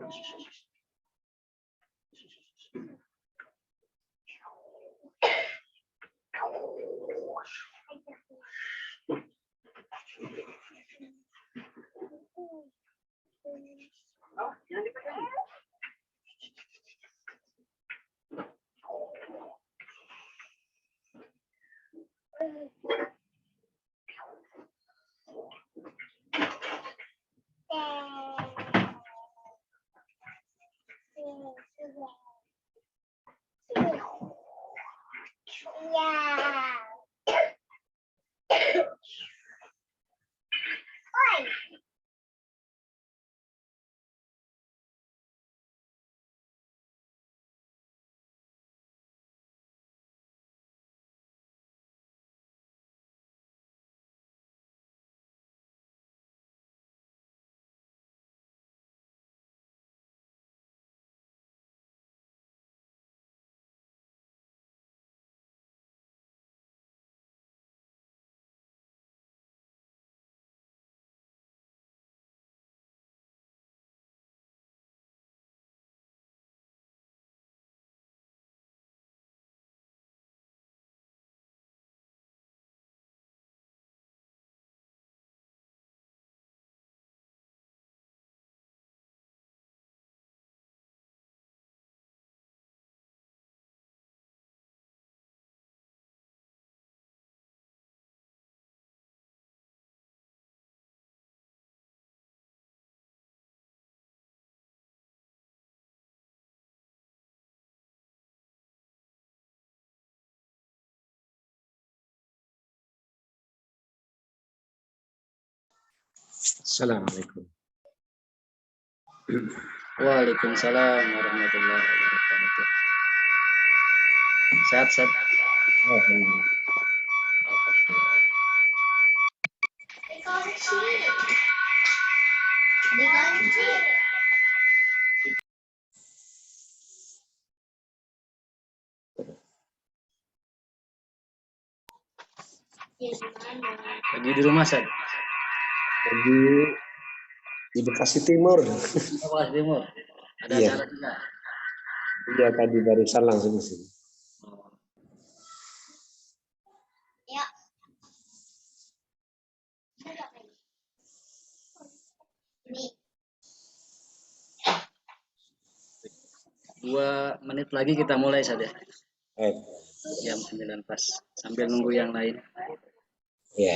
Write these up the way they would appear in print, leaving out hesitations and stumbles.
Oh, jangan dipegang. Assalamualaikum. Waalaikumsalam warahmatullahi wabarakatuh. Sehat. Lagi di rumah, Sad? Lagi di Bekasi Timur. Bekasi Timur. Ada Iya. acara juga? Iya, tadi barusan langsung ke sini. Ya. 2 menit lagi kita mulai saja. Baik. Jam 9 pas. Sambil nunggu yang lain. Iya.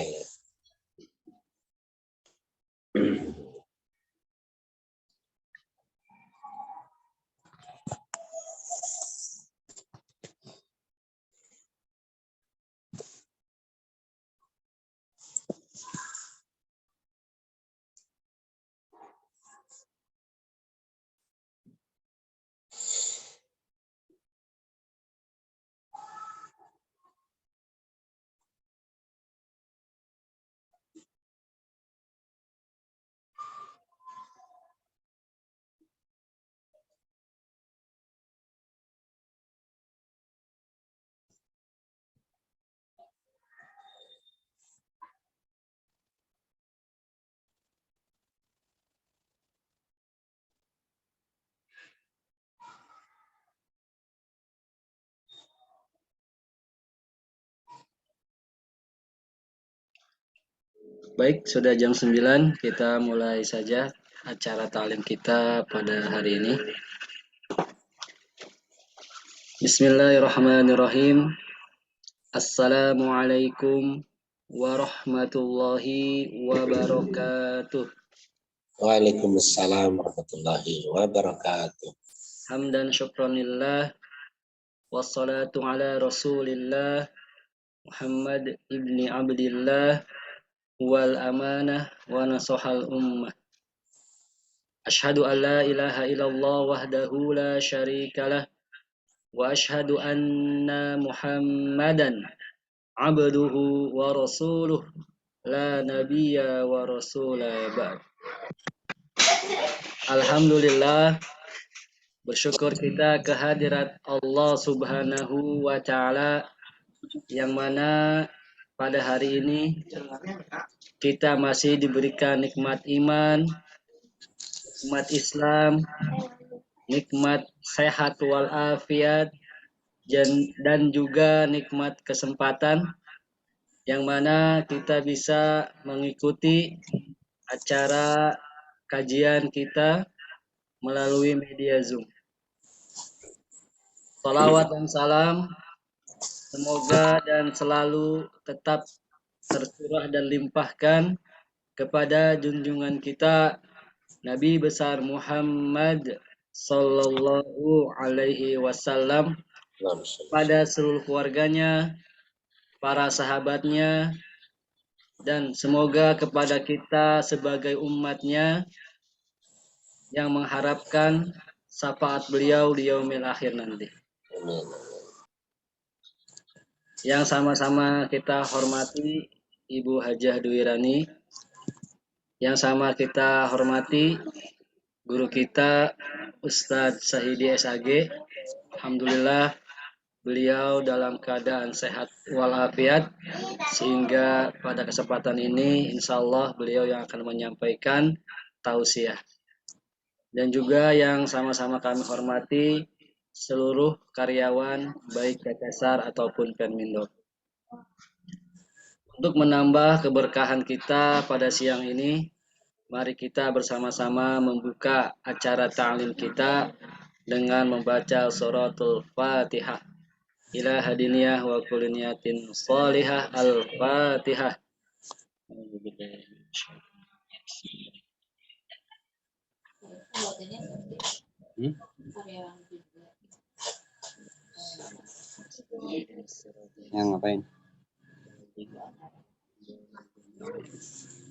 Baik, sudah jam 9, kita mulai saja acara ta'lim kita pada hari ini. Bismillahirrahmanirrahim. Assalamualaikum warahmatullahi wabarakatuh. Waalaikumsalam warahmatullahi wabarakatuh. Hamdan syukranillah. Wassalatu ala rasulillah Muhammad ibni Abdillah wal amanah wa nasahal ummah. Ashhadu an la ilaha illallah wahdahu la syarikalah wa ashhadu anna Muhammadan abduhu wa rasuluh la nabiyya wa rasula ba'd. Alhamdulillah, bersyukur kita kehadirat Allah Subhanahu wa taala yang mana pada hari ini kita masih diberikan nikmat iman umat Islam, nikmat sehat walafiat, dan juga nikmat kesempatan yang mana kita bisa mengikuti acara kajian kita melalui media Zoom. Salawat dan salam semoga dan selalu tetap tercurah dan limpahkan kepada junjungan kita Nabi besar Muhammad Sallallahu Alaihi Wasallam, pada seluruh keluarganya, para sahabatnya, dan semoga kepada kita sebagai umatnya yang mengharapkan syafaat beliau di yaumil akhir nanti. Amin. Yang sama-sama kita hormati Ibu Hajah Duwirani, yang sama kita hormati guru kita Ustadz Sahidi SAG. Alhamdulillah beliau dalam keadaan sehat walafiat, sehingga pada kesempatan ini insya Allah beliau yang akan menyampaikan tausiah. Dan juga yang sama-sama kami hormati seluruh karyawan baik Kekesar ataupun Permindo. Untuk menambah keberkahan kita pada siang ini, mari kita bersama-sama membuka acara ta'lim kita dengan membaca suratul Fatihah. Ila hadiniyah wa kuliniyatin salihah al-Fatihah. Yang ngapain?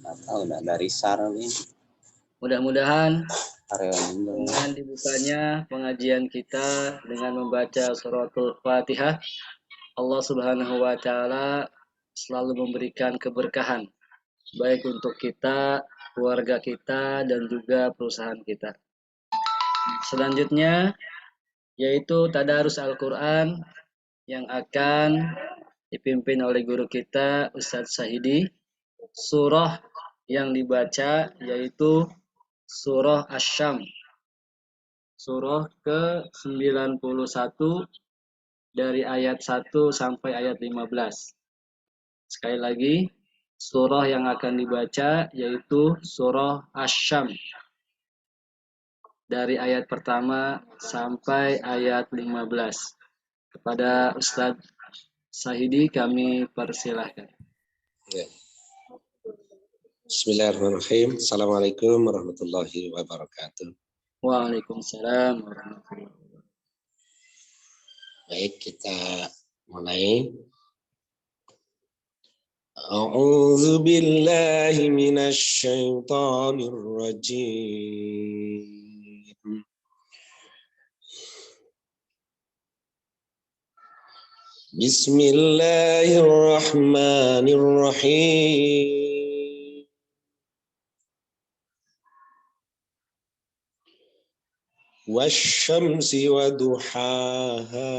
Nggak tahu, udah dari SAR ini. Mudah-mudahan Karyawan Indo. dengan dibukanya pengajian kita dengan membaca suratul Fatihah, Allah Subhanahu wa taala selalu memberikan keberkahan baik untuk kita, keluarga kita, dan juga perusahaan kita. Selanjutnya yaitu tadarus Al-Qur'an yang akan dipimpin oleh guru kita Ustadz Sahidi. Surah yang dibaca yaitu surah Asy-Syams, surah ke-91 dari ayat 1 sampai ayat 15. Sekali lagi, surah yang akan dibaca yaitu surah Asy-Syams dari ayat pertama sampai ayat 15. Kepada Ustadz Sahidi kami persilahkan. Ya. Bismillahirrahmanirrahim. Assalamualaikum warahmatullahi wabarakatuh. Waalaikumsalam warahmatullahi wabarakatuh. Baik, kita mulai. A'udzu billahi minasy syaithanir rajim. Bismillahirrahmanirrahim. Wasyamsi wa duhaha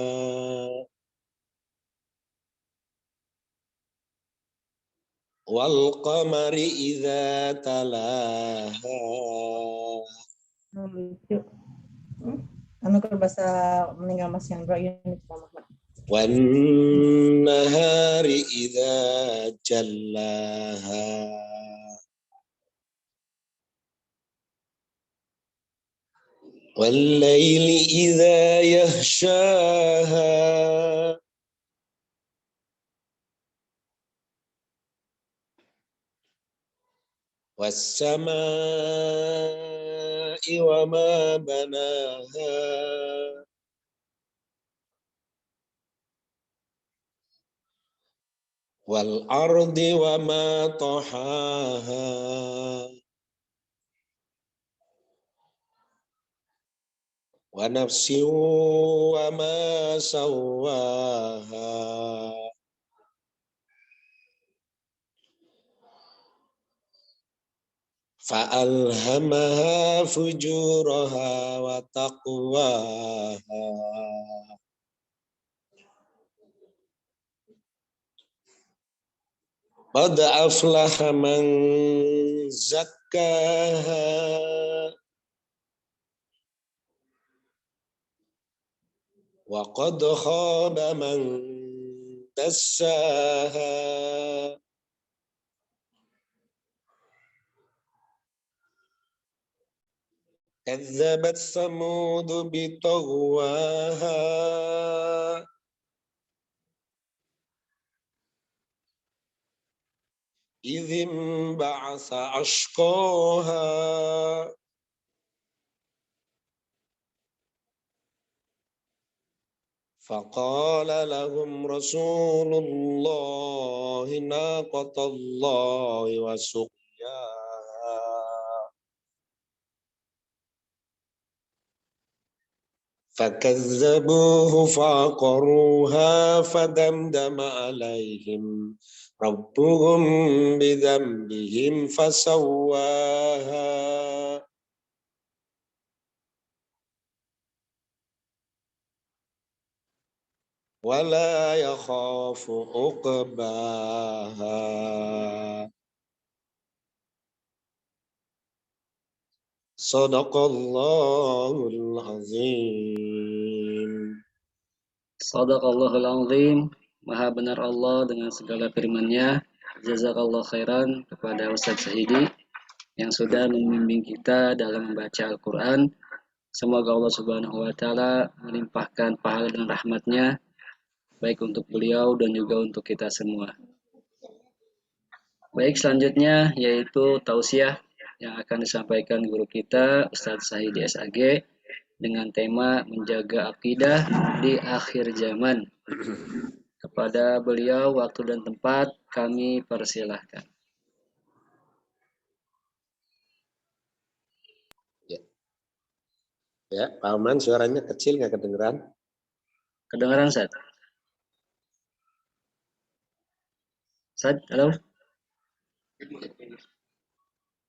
wal qamari idza talaha. Lucu. Anu ke bahasa meninggal Mas Yandra ini Pak Muhammad. Wan nahari idza jallaha wal laili idza yahshaha was samaa'i wa ma banaha wal ardi wa ma tahaha wa nafsin wa ma sawwaha fa alhamaha fujuraha wa taqwaha qad aflaha man zakkaha wa qad khaba man dassaha. Kadzabat Samud bitagwaha. Idzin ba'atha ashqaha. Faqala lahum Rasulullah naqatallahi wa suqyaha. فكذبوه فعقروها فدمدم عليهم ربهم بذنبهم فسواها ولا يخاف عقباها. Sadaqallahul azim. Shadaqallahul azim. Maha benar Allah dengan segala firman-Nya. Jazakallah khairan kepada Ustadz Sahidi yang sudah membimbing kita dalam membaca Al-Quran. Semoga Allah Subhanahu wa Ta'ala melimpahkan pahala dan rahmat-Nya baik untuk beliau dan juga untuk kita semua. Baik, selanjutnya yaitu tausiah yang akan disampaikan guru kita Ustadz Sahidi SAG dengan tema menjaga akidah di akhir zaman. Kepada beliau waktu dan tempat kami persilahkan. Ya, Pak Aman, suaranya kecil nggak kedengeran? Kedengaran, Ustadz? Ustadz, halo?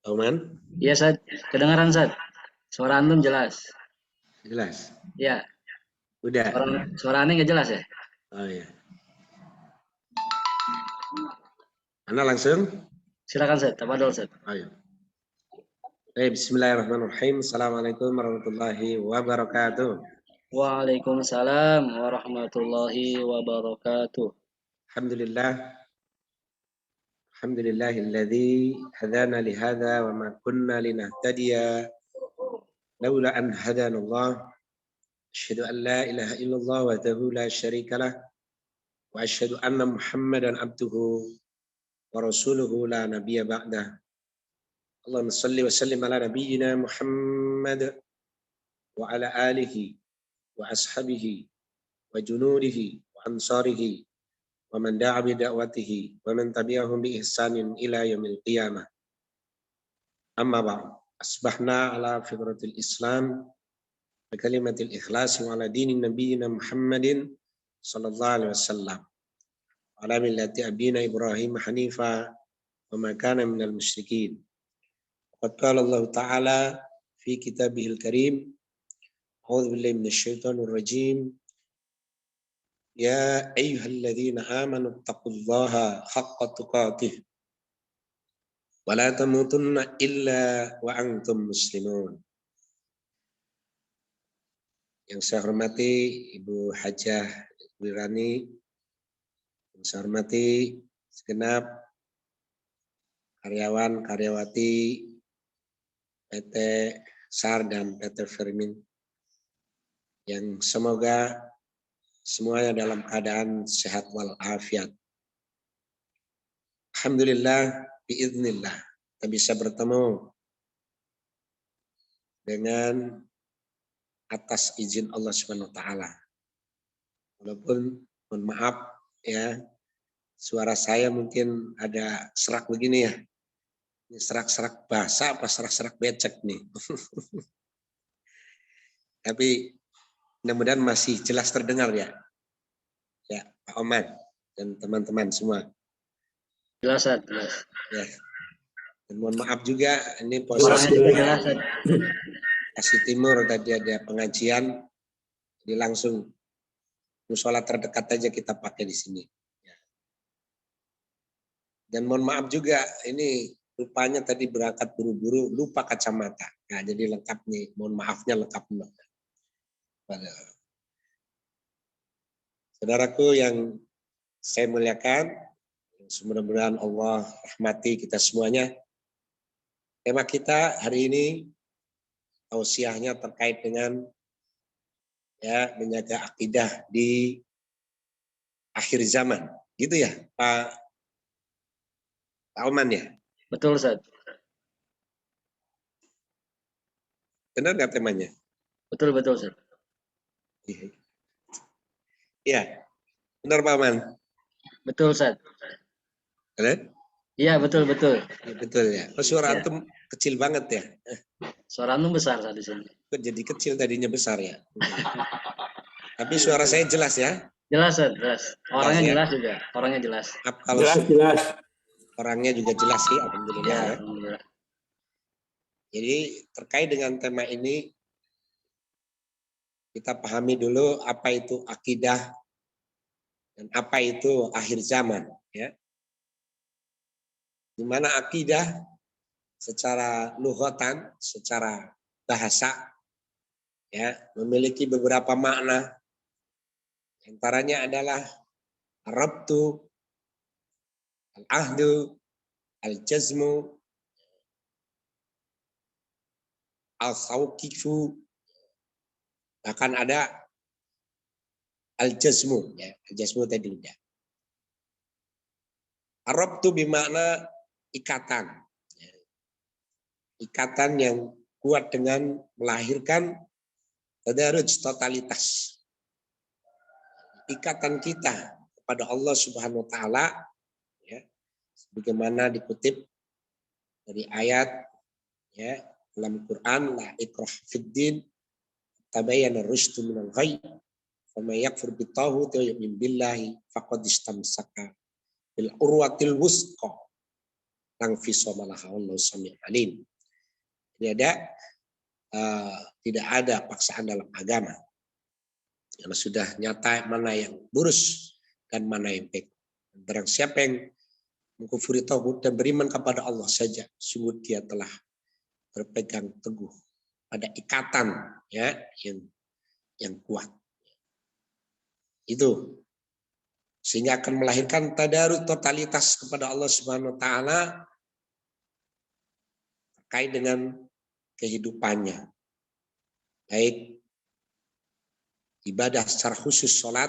Pak Aman? Iya, Ustadz. Kedengaran, Ustadz? Suara antum jelas. Jelas? Ya. Udah? Suara aneh nggak jelas ya? Oh iya. Ana langsung? Silakan, Ustadz. Tafadhol, Ustadz. Ayo. Bismillahirrahmanirrahim. Assalamualaikum warahmatullahi wabarakatuh. Waalaikumsalam warahmatullahi wabarakatuh. Alhamdulillah. Alhamdulillahilladzi hadana lihada wa ma kunna linahtadiya laula an hadana Allah. Asyhadu an la ilaha illallah wahdahu la syarikalah wa asyhadu anna Muhammadan abduhu wa rasuluhu la nabiyya ba'dah. Allahumma salli wa sallim ala nabiyyina Muhammad wa ala alihi wa ashabihi wa junudihi wa ansarihi wa man da'a bi da'watihi wa man tabi'ahum bi ihsanin ila yaumil qiyamah. Amma ba'd. Asbahna ala fitratil Islam bi kalimatil ikhlas wa ala dinin nabiyyina Muhammadin sallallahu alaihi wasallam. Ala millati abina Ibrahim hanifa wa ma kana minal musyrikin. Qad qala Allah Ta'ala fi kitabihil karim. A'udzu billahi minasyaitonir rajim. Ya ayyuhalladzina amanu taqullaha haqqa tuqatih wa la tamutunna illa wa antum muslimun. Yang saya hormati Ibu Hajah Wirani, yang saya hormati segenap karyawan karyawati PT SAR dan PT Fermin, yang semoga semuanya dalam keadaan sehat walafiat. Alhamdulillah, biiznillah, kita bisa bertemu dengan atas izin Allah Subhanahu wa Ta'ala. Walaupun mohon maaf ya, suara saya mungkin ada serak begini ya. Ini serak-serak basah apa serak-serak becek nih. Tapi mudah-mudahan masih jelas terdengar ya. Ya, Pak Oman dan teman-teman semua. Jelas, jelas. Ya. Dan mohon maaf juga ini Suaranya juga jelas. Kasih Timur tadi ada pengajian, jadi langsung musola terdekat aja kita pakai di sini. Ya. Dan mohon maaf juga ini rupanya tadi berangkat buru-buru lupa kacamata. Nah, jadi lengkap nih, mohon maafnya lengkap. Saudaraku yang saya muliakan, mudah-mudahan Allah rahmati kita semuanya. Tema kita hari ini tausiahnya terkait dengan menjaga akidah di akhir zaman. Gitu ya, Pak Oman ya? Betul, Ustaz. Benar nggak temanya? Betul, Ustaz. Iya, benar Pak Oman? Betul, Ustaz. Benar? Iya, betul. Ya, betul ya. Oh, suara Ya. antum kecil banget ya. Suara antum besar saat di sini. Jadi kecil tadinya besar ya. Tapi suara saya jelas ya. Jelas, Ustaz, jelas. Orangnya ya? jelas juga. Orangnya jelas. Kalau Jelas. orangnya juga jelas sih, alhamdulillah ya. Alhamdulillah. Jadi terkait dengan tema ini kita pahami dulu apa itu akidah dan apa itu akhir zaman ya. Di mana akidah secara lughatan, secara bahasa ya, memiliki beberapa makna. Antaranya adalah rabtu, al-ahdu, al-jazmu, al-khawqifu, bahkan ada al-jazmu ya, al-jazmu tadi tidak. Rabtu bermakna ikatan. Ikatan yang kuat dengan melahirkan tadarruj totalitas. Ikatan kita kepada Allah Subhanahu wa taala ya, sebagaimana dikutip dari ayat ya dalam Quran, la ikrah fid din tabayyana ar-rusydu minal ghayy faman yakfur bit-taghut wa yu'min billahi faqad istamsaka bil urwatil wusqa lang fisama laha wallahu sami'un alim. Ini ada tidak ada paksaan dalam agama. Karena sudah nyata mana yang lurus dan mana yang baik. Barang siapa yang mengkufuri tauhid dan beriman kepada Allah saja, sungguh dia telah berpegang teguh pada ikatan ya yang kuat. Itu sehingga akan melahirkan tadarus totalitas kepada Allah Subhanahu wa taala terkait dengan kehidupannya. Baik ibadah secara khusus sholat,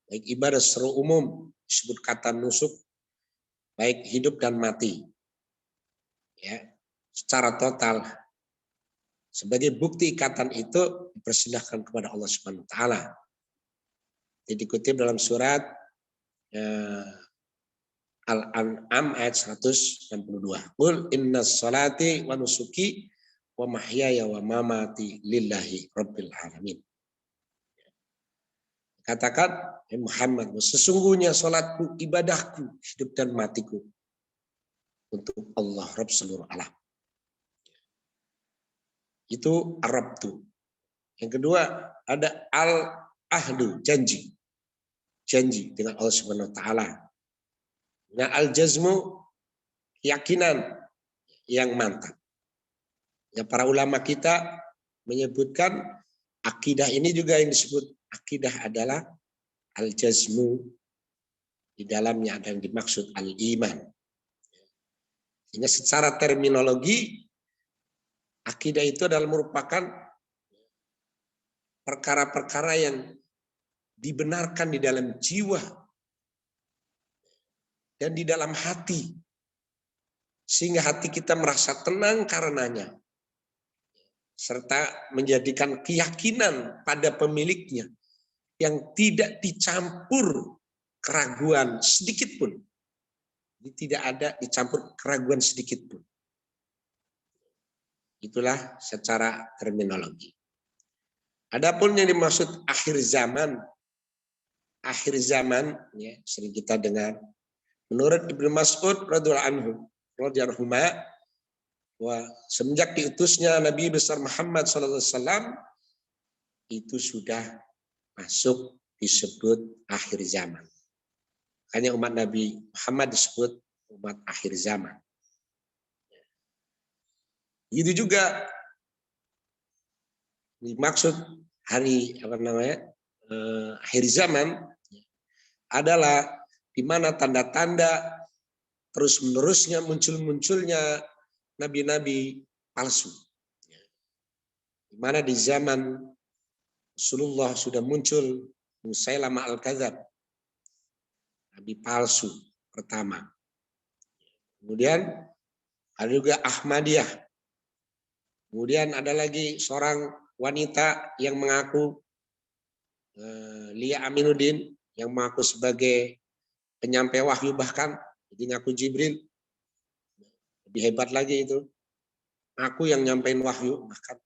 baik ibadah secara umum disebut kata nusuk, baik hidup dan mati, ya secara total. Sebagai bukti ikatan itu dipersilahkan kepada Allah Subhanahu Wa Taala. Jadi dikutip dalam surat Al-An'am ayat 162. Qul inna sholati wa nusuki wa mahyaya wa mamati lillahi rabbil alamin. Katakan, ya Muhammad, sesungguhnya salatku, ibadahku, hidup dan matiku untuk Allah, Rabb seluruh alam. Itu Arabtu. Yang kedua, ada al-ahdu, janji. Janji dengan Allah Subhanahu wa taala. Nah, al-jazmu, keyakinan yang mantap. Ya, para ulama kita menyebutkan akidah ini juga yang disebut akidah adalah al-jazmu, di dalamnya ada yang dimaksud al-iman. Sehingga secara terminologi akidah itu adalah merupakan perkara-perkara yang dibenarkan di dalam jiwa dan di dalam hati, sehingga hati kita merasa tenang karenanya, serta menjadikan keyakinan pada pemiliknya yang tidak dicampur keraguan sedikit pun. Tidak ada dicampur keraguan sedikit pun. Itulah secara terminologi. Adapun yang dimaksud akhir zaman ya, sering kita dengar. Menurut Ibnu Mas'ud radhiyallahu anhu, bahwa semenjak diutusnya Nabi besar Muhammad SAW, itu sudah masuk disebut akhir zaman. Hanya umat Nabi Muhammad disebut umat akhir zaman. Itu juga dimaksud hari akhir zaman adalah di mana tanda-tanda terus-menerusnya munculnya nabi-nabi palsu. Di mana di zaman Rasulullah sudah muncul Musailamah al-Kadzab, nabi palsu pertama. Kemudian ada juga Ahmadiyah. Kemudian ada lagi seorang wanita yang mengaku Lia Aminuddin, yang mengaku sebagai penyampai wahyu, bahkan jadi ngaku Jibril. Lebih hebat lagi itu. Aku yang nyampein wahyu bahkan.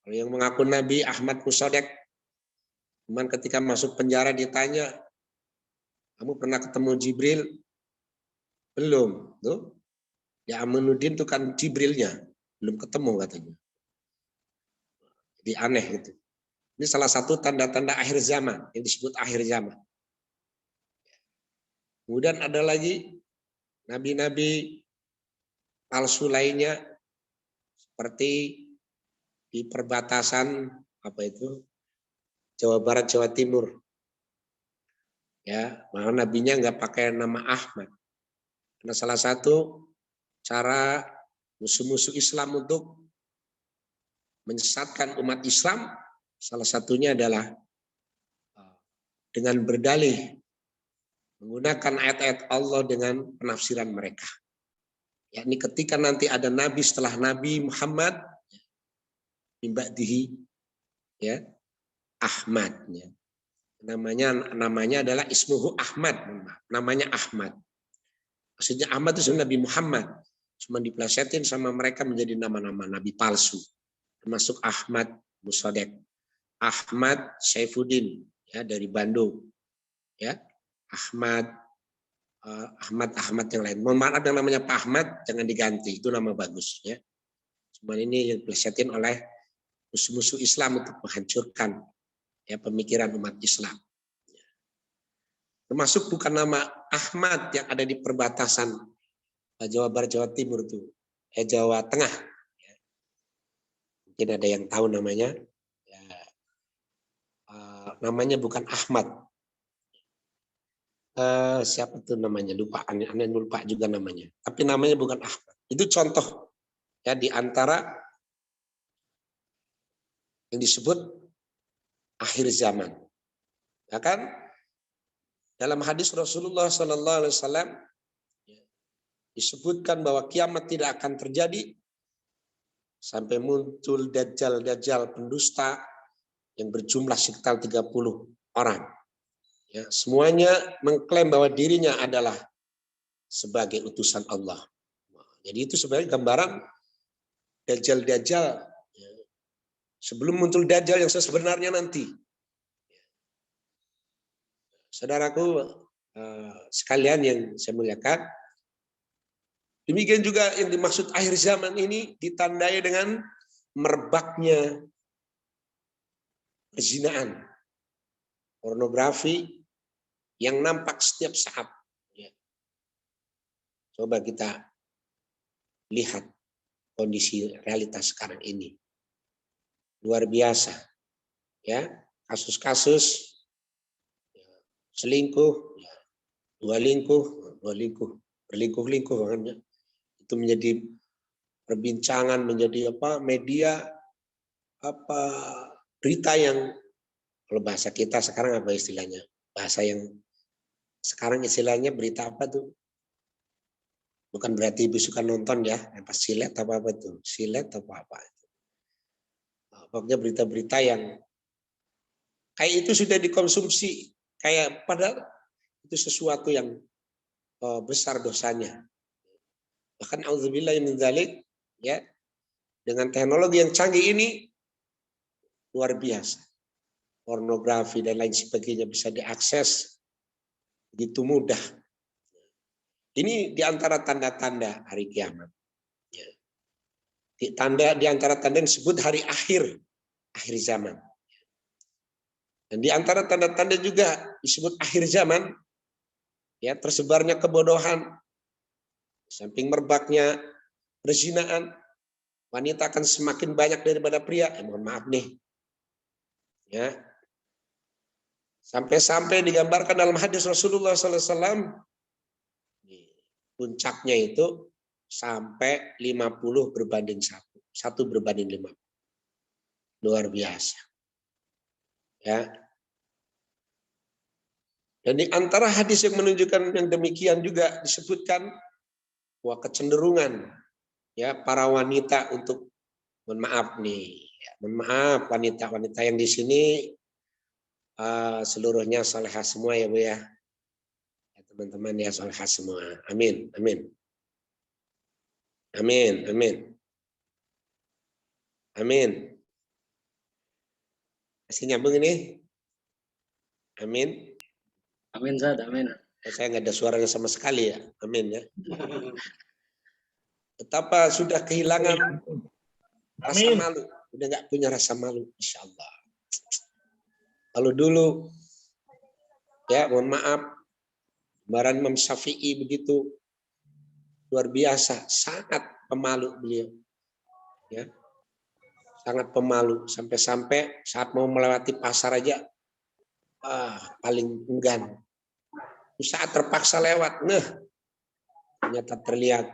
Kalau yang mengaku Nabi Ahmad Musodek, cuman ketika masuk penjara ditanya, kamu pernah ketemu Jibril? Belum. Tuh. Ya Aminuddin itu kan Jibrilnya. Belum ketemu katanya. Jadi aneh gitu. Ini salah satu tanda-tanda akhir zaman yang disebut akhir zaman. Kemudian ada lagi nabi-nabi palsu lainnya seperti di perbatasan Jawa Barat Jawa Timur. Ya, malah nabinya nggak pakai nama Ahmad. Karena salah satu cara musuh-musuh Islam untuk menyesatkan umat Islam, salah satunya adalah dengan berdalih menggunakan ayat-ayat Allah dengan penafsiran mereka. Yakni ketika nanti ada nabi setelah Nabi Muhammad, min ba'dihi, ya, Ahmad, ya. Namanya adalah ismuhu Ahmad, namanya Ahmad. Maksudnya Ahmad itu Nabi Muhammad, cuma diplesetin sama mereka menjadi nama-nama nabi palsu. Termasuk Ahmad Musodek, Ahmad Saifuddin, ya, dari Bandung, ya, Ahmad yang lain. Mohon maaf yang namanya Pak Ahmad jangan diganti, itu nama bagus, ya. Cuma ini yang diplesetin oleh musuh-musuh Islam untuk menghancurkan, ya, pemikiran umat Islam. Termasuk bukan nama Ahmad yang ada di perbatasan Jawa Barat Jawa Timur itu, Jawa Tengah. Mungkin ada yang tahu namanya. Ya, namanya bukan Ahmad. Siapa tuh namanya? Lupa. Aneh lupa juga namanya. Tapi namanya bukan Ahmad. Itu contoh, ya, di antara yang disebut akhir zaman. Ya kan? Dalam hadis Rasulullah SAW disebutkan bahwa kiamat tidak akan terjadi sampai muncul dajjal pendusta yang berjumlah sekitar 30 orang. Ya, semuanya mengklaim bahwa dirinya adalah sebagai utusan Allah. Jadi itu sebenarnya gambaran dajjal. Ya. Sebelum muncul dajjal yang sebenarnya nanti. Saudaraku sekalian yang saya muliakan, demikian juga yang dimaksud akhir zaman ini ditandai dengan merebaknya perzinaan, pornografi yang nampak setiap saat. Ya. Coba kita lihat kondisi realitas sekarang ini. Luar biasa. Ya, kasus-kasus selingkuh, ya, berlingkuh makanya. Itu menjadi perbincangan, menjadi media berita yang, kalau bahasa kita sekarang apa istilahnya? Bahasa yang sekarang istilahnya berita apa tuh? Bukan berarti Ibu suka nonton ya, apa silet apa tuh? Silet apa. Pokoknya berita-berita yang kayak itu sudah dikonsumsi, kayak padahal itu sesuatu yang besar dosanya. Bahkan auzubillahi min dzalik, ya, dengan teknologi yang canggih ini luar biasa. Pornografi dan lain sebagainya bisa diakses begitu mudah. Ini diantara tanda-tanda hari kiamat. Ya. Di antara tanda yang disebut hari akhir zaman. Dan di antara tanda-tanda juga disebut akhir zaman, ya, tersebarnya kebodohan, samping merebaknya perzinaan, wanita akan semakin banyak daripada pria. Mohon maaf nih, ya, Sampai-sampai digambarkan dalam hadis Rasulullah SAW, puncaknya itu sampai 50 berbanding 1. 1 berbanding 50. Luar biasa. Ya. Dan di antara hadis yang menunjukkan yang demikian juga disebutkan bahwa kecenderungan ya para wanita untuk, mohon maaf nih, ya, mohon maaf wanita-wanita yang di sini seluruhnya salehah semua ya Bu ya. Teman-teman ya salehah semua. Amin, amin. Amin, amin. Amin. Masih nyambung ini? Amin. Amin Zat, amin. Saya nggak ada suaranya sama sekali ya. Amin ya. Betapa sudah kehilangan rasa malu. Udah nggak punya rasa malu. Insya Allah. Kalau dulu, ya mohon maaf, gambaran Imam Syafi'i begitu luar biasa, sangat pemalu beliau. Ya. Sangat pemalu. Sampai-sampai saat mau melewati pasar aja, paling enggan. Saat terpaksa lewat, ternyata terlihat,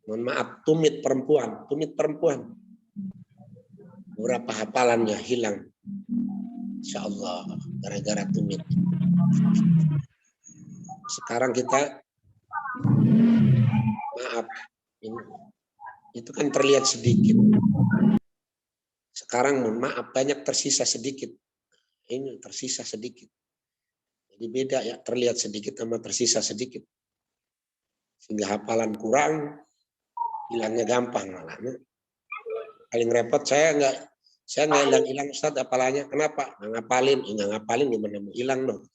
mohon maaf, tumit perempuan. Beberapa hafalannya hilang. Insya Allah, gara-gara tumit. Sekarang kita, maaf, itu kan terlihat sedikit. Sekarang mohon maaf, banyak tersisa sedikit. Ini tersisa sedikit. Jadi beda ya, terlihat sedikit sama tersisa sedikit. Sehingga hafalan kurang, hilangnya gampang malah. Paling repot saya nggak hilang Ustaz hafalannya. Kenapa? Nggak ngapalin gimana mau hilang dong.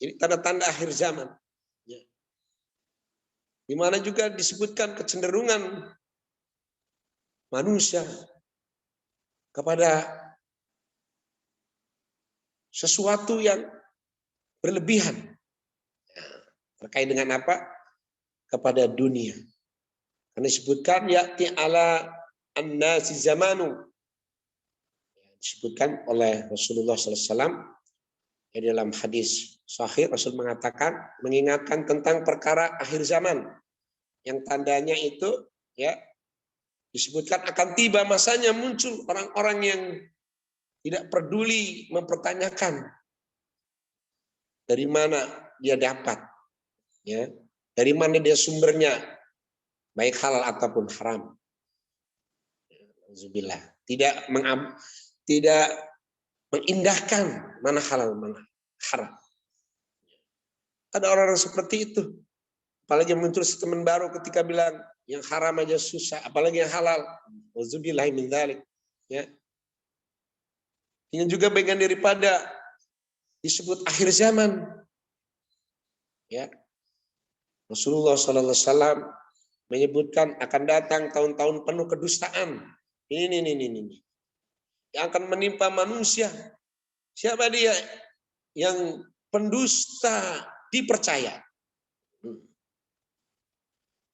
Jadi tanda-tanda akhir zaman. Ya. Di mana juga disebutkan kecenderungan manusia kepada sesuatu yang berlebihan. Ya. Terkait dengan apa? Kepada dunia. Karena disebutkan ya'ti ala an-nasi zamanu. Disebutkan oleh Rasulullah SAW dalam hadis sahih, Rasul mengatakan, mengingatkan tentang perkara akhir zaman yang tandanya itu ya disebutkan akan tiba masanya muncul orang-orang yang tidak peduli mempertanyakan dari mana dia dapat, ya, dari mana dia sumbernya, baik halal ataupun haram. Alhamdulillah. Tidak mengindahkan mana halal, mana haram. Ada orang-orang seperti itu. Apalagi muncul teman baru ketika bilang yang haram aja susah, apalagi yang halal. Auzubillahi min dzalik. Ya. Ini juga bagian daripada disebut akhir zaman. Ya. Rasulullah SAW menyebutkan akan datang tahun-tahun penuh kedustaan. Ini. Yang akan menimpa manusia. Siapa dia? Yang pendusta dipercaya.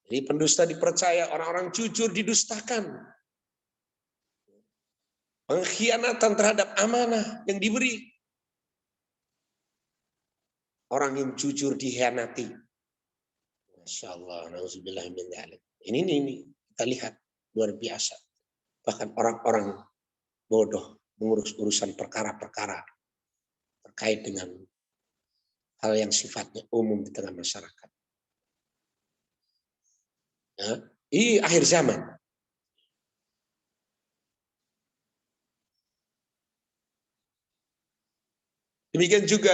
Jadi pendusta dipercaya, orang-orang jujur didustakan. Pengkhianatan terhadap amanah yang diberi. Orang yang jujur dikhianati. Masya Allah, na'udzubillah min dzalik. Ini kita lihat luar biasa. Bahkan orang-orang bodoh mengurus urusan perkara-perkara terkait dengan hal yang sifatnya umum di tengah masyarakat. Ya, ini akhir zaman. Demikian juga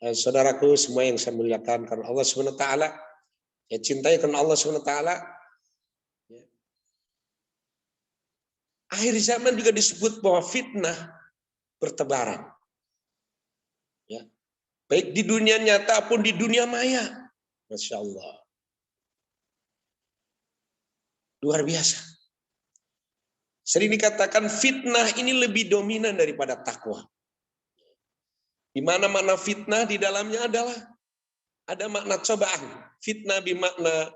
saudaraku semua yang saya muliakan karena Allah SWT, saya cintai karena Allah SWT. Ya. Akhir zaman juga disebut bahwa fitnah bertebaran. Ya. Baik di dunia nyata pun di dunia maya. Masya Allah. Luar biasa. Sering dikatakan fitnah ini lebih dominan daripada takwa. Di mana makna fitnah di dalamnya adalah ada makna cobaan. Fitnah bermakna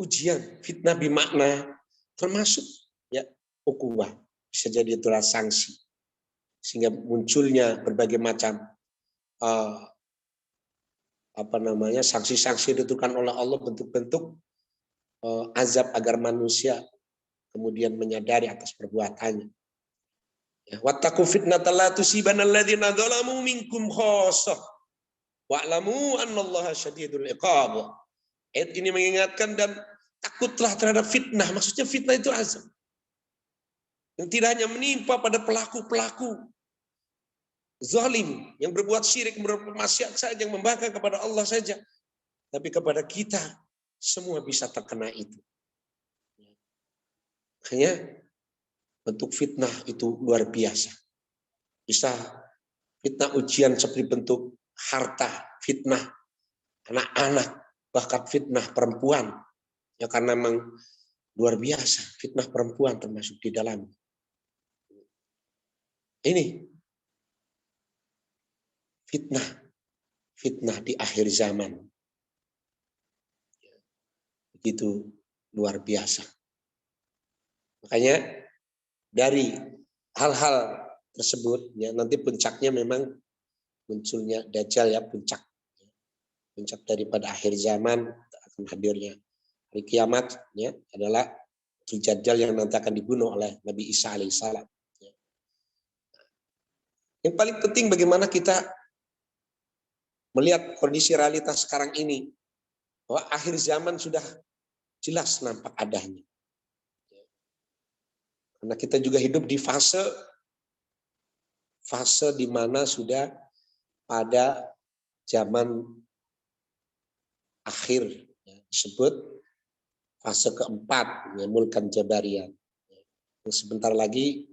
ujian. Fitnah bermakna termasuk ya ukuah. Bisa jadi itulah sanksi. sehingga munculnya berbagai macam sanksi-sanksi ditentukan oleh Allah, bentuk-bentuk azab agar manusia kemudian menyadari atas perbuatannya. Ya, wattaqu fitnatan la tusibanna alladziina dzalamu minkum khassah wa'lamu annallaha syadidul iqab. Ayat ini mengingatkan dan takutlah terhadap fitnah. Maksudnya fitnah itu azab yang tidak hanya menimpa pada pelaku-pelaku zalim yang berbuat syirik, berbuat maksiat saja, yang membangkang kepada Allah saja, tapi kepada kita semua bisa terkena itu. Makanya bentuk fitnah itu luar biasa. Bisa fitnah ujian seperti bentuk harta, fitnah anak-anak, bahkan fitnah perempuan. Ya karena memang luar biasa, fitnah perempuan termasuk di dalam. Ini fitnah di akhir zaman. Begitu luar biasa. Makanya dari hal-hal tersebut, ya nanti puncaknya memang munculnya Dajjal, ya puncak daripada akhir zaman akan hadirnya hari kiamat, ya adalah Dajjal yang nanti akan dibunuh oleh Nabi Isa alaihissalam. Ya. Yang paling penting bagaimana kita melihat kondisi realitas sekarang ini, bahwa akhir zaman sudah jelas nampak adanya. Karena kita juga hidup di fase di mana sudah pada zaman akhir, ya, disebut fase keempat, ya, Mulkan Jabariyah. Yang sebentar lagi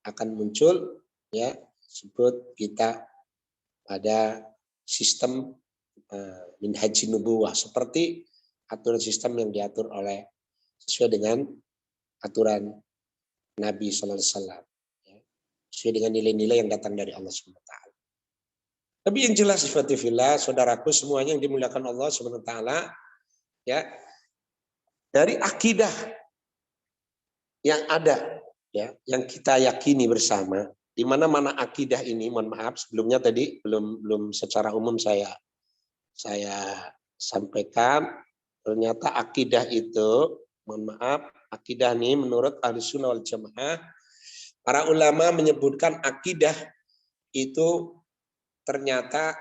akan muncul, ya, disebut kita pada sistem minhaj nubuwah, seperti aturan sistem yang diatur oleh sesuai dengan aturan Nabi SAW, ya, sesuai dengan nilai-nilai yang datang dari Allah SWT. Tapi yang jelas sifatifillah, saudaraku semuanya yang dimuliakan Allah SWT, ya, dari akidah yang ada, ya, yang kita yakini bersama, di mana akidah ini, mohon maaf sebelumnya tadi belum secara umum saya sampaikan, ternyata akidah itu, mohon maaf, akidah ini menurut Ahlussunnah wal Jamaah, para ulama menyebutkan akidah itu ternyata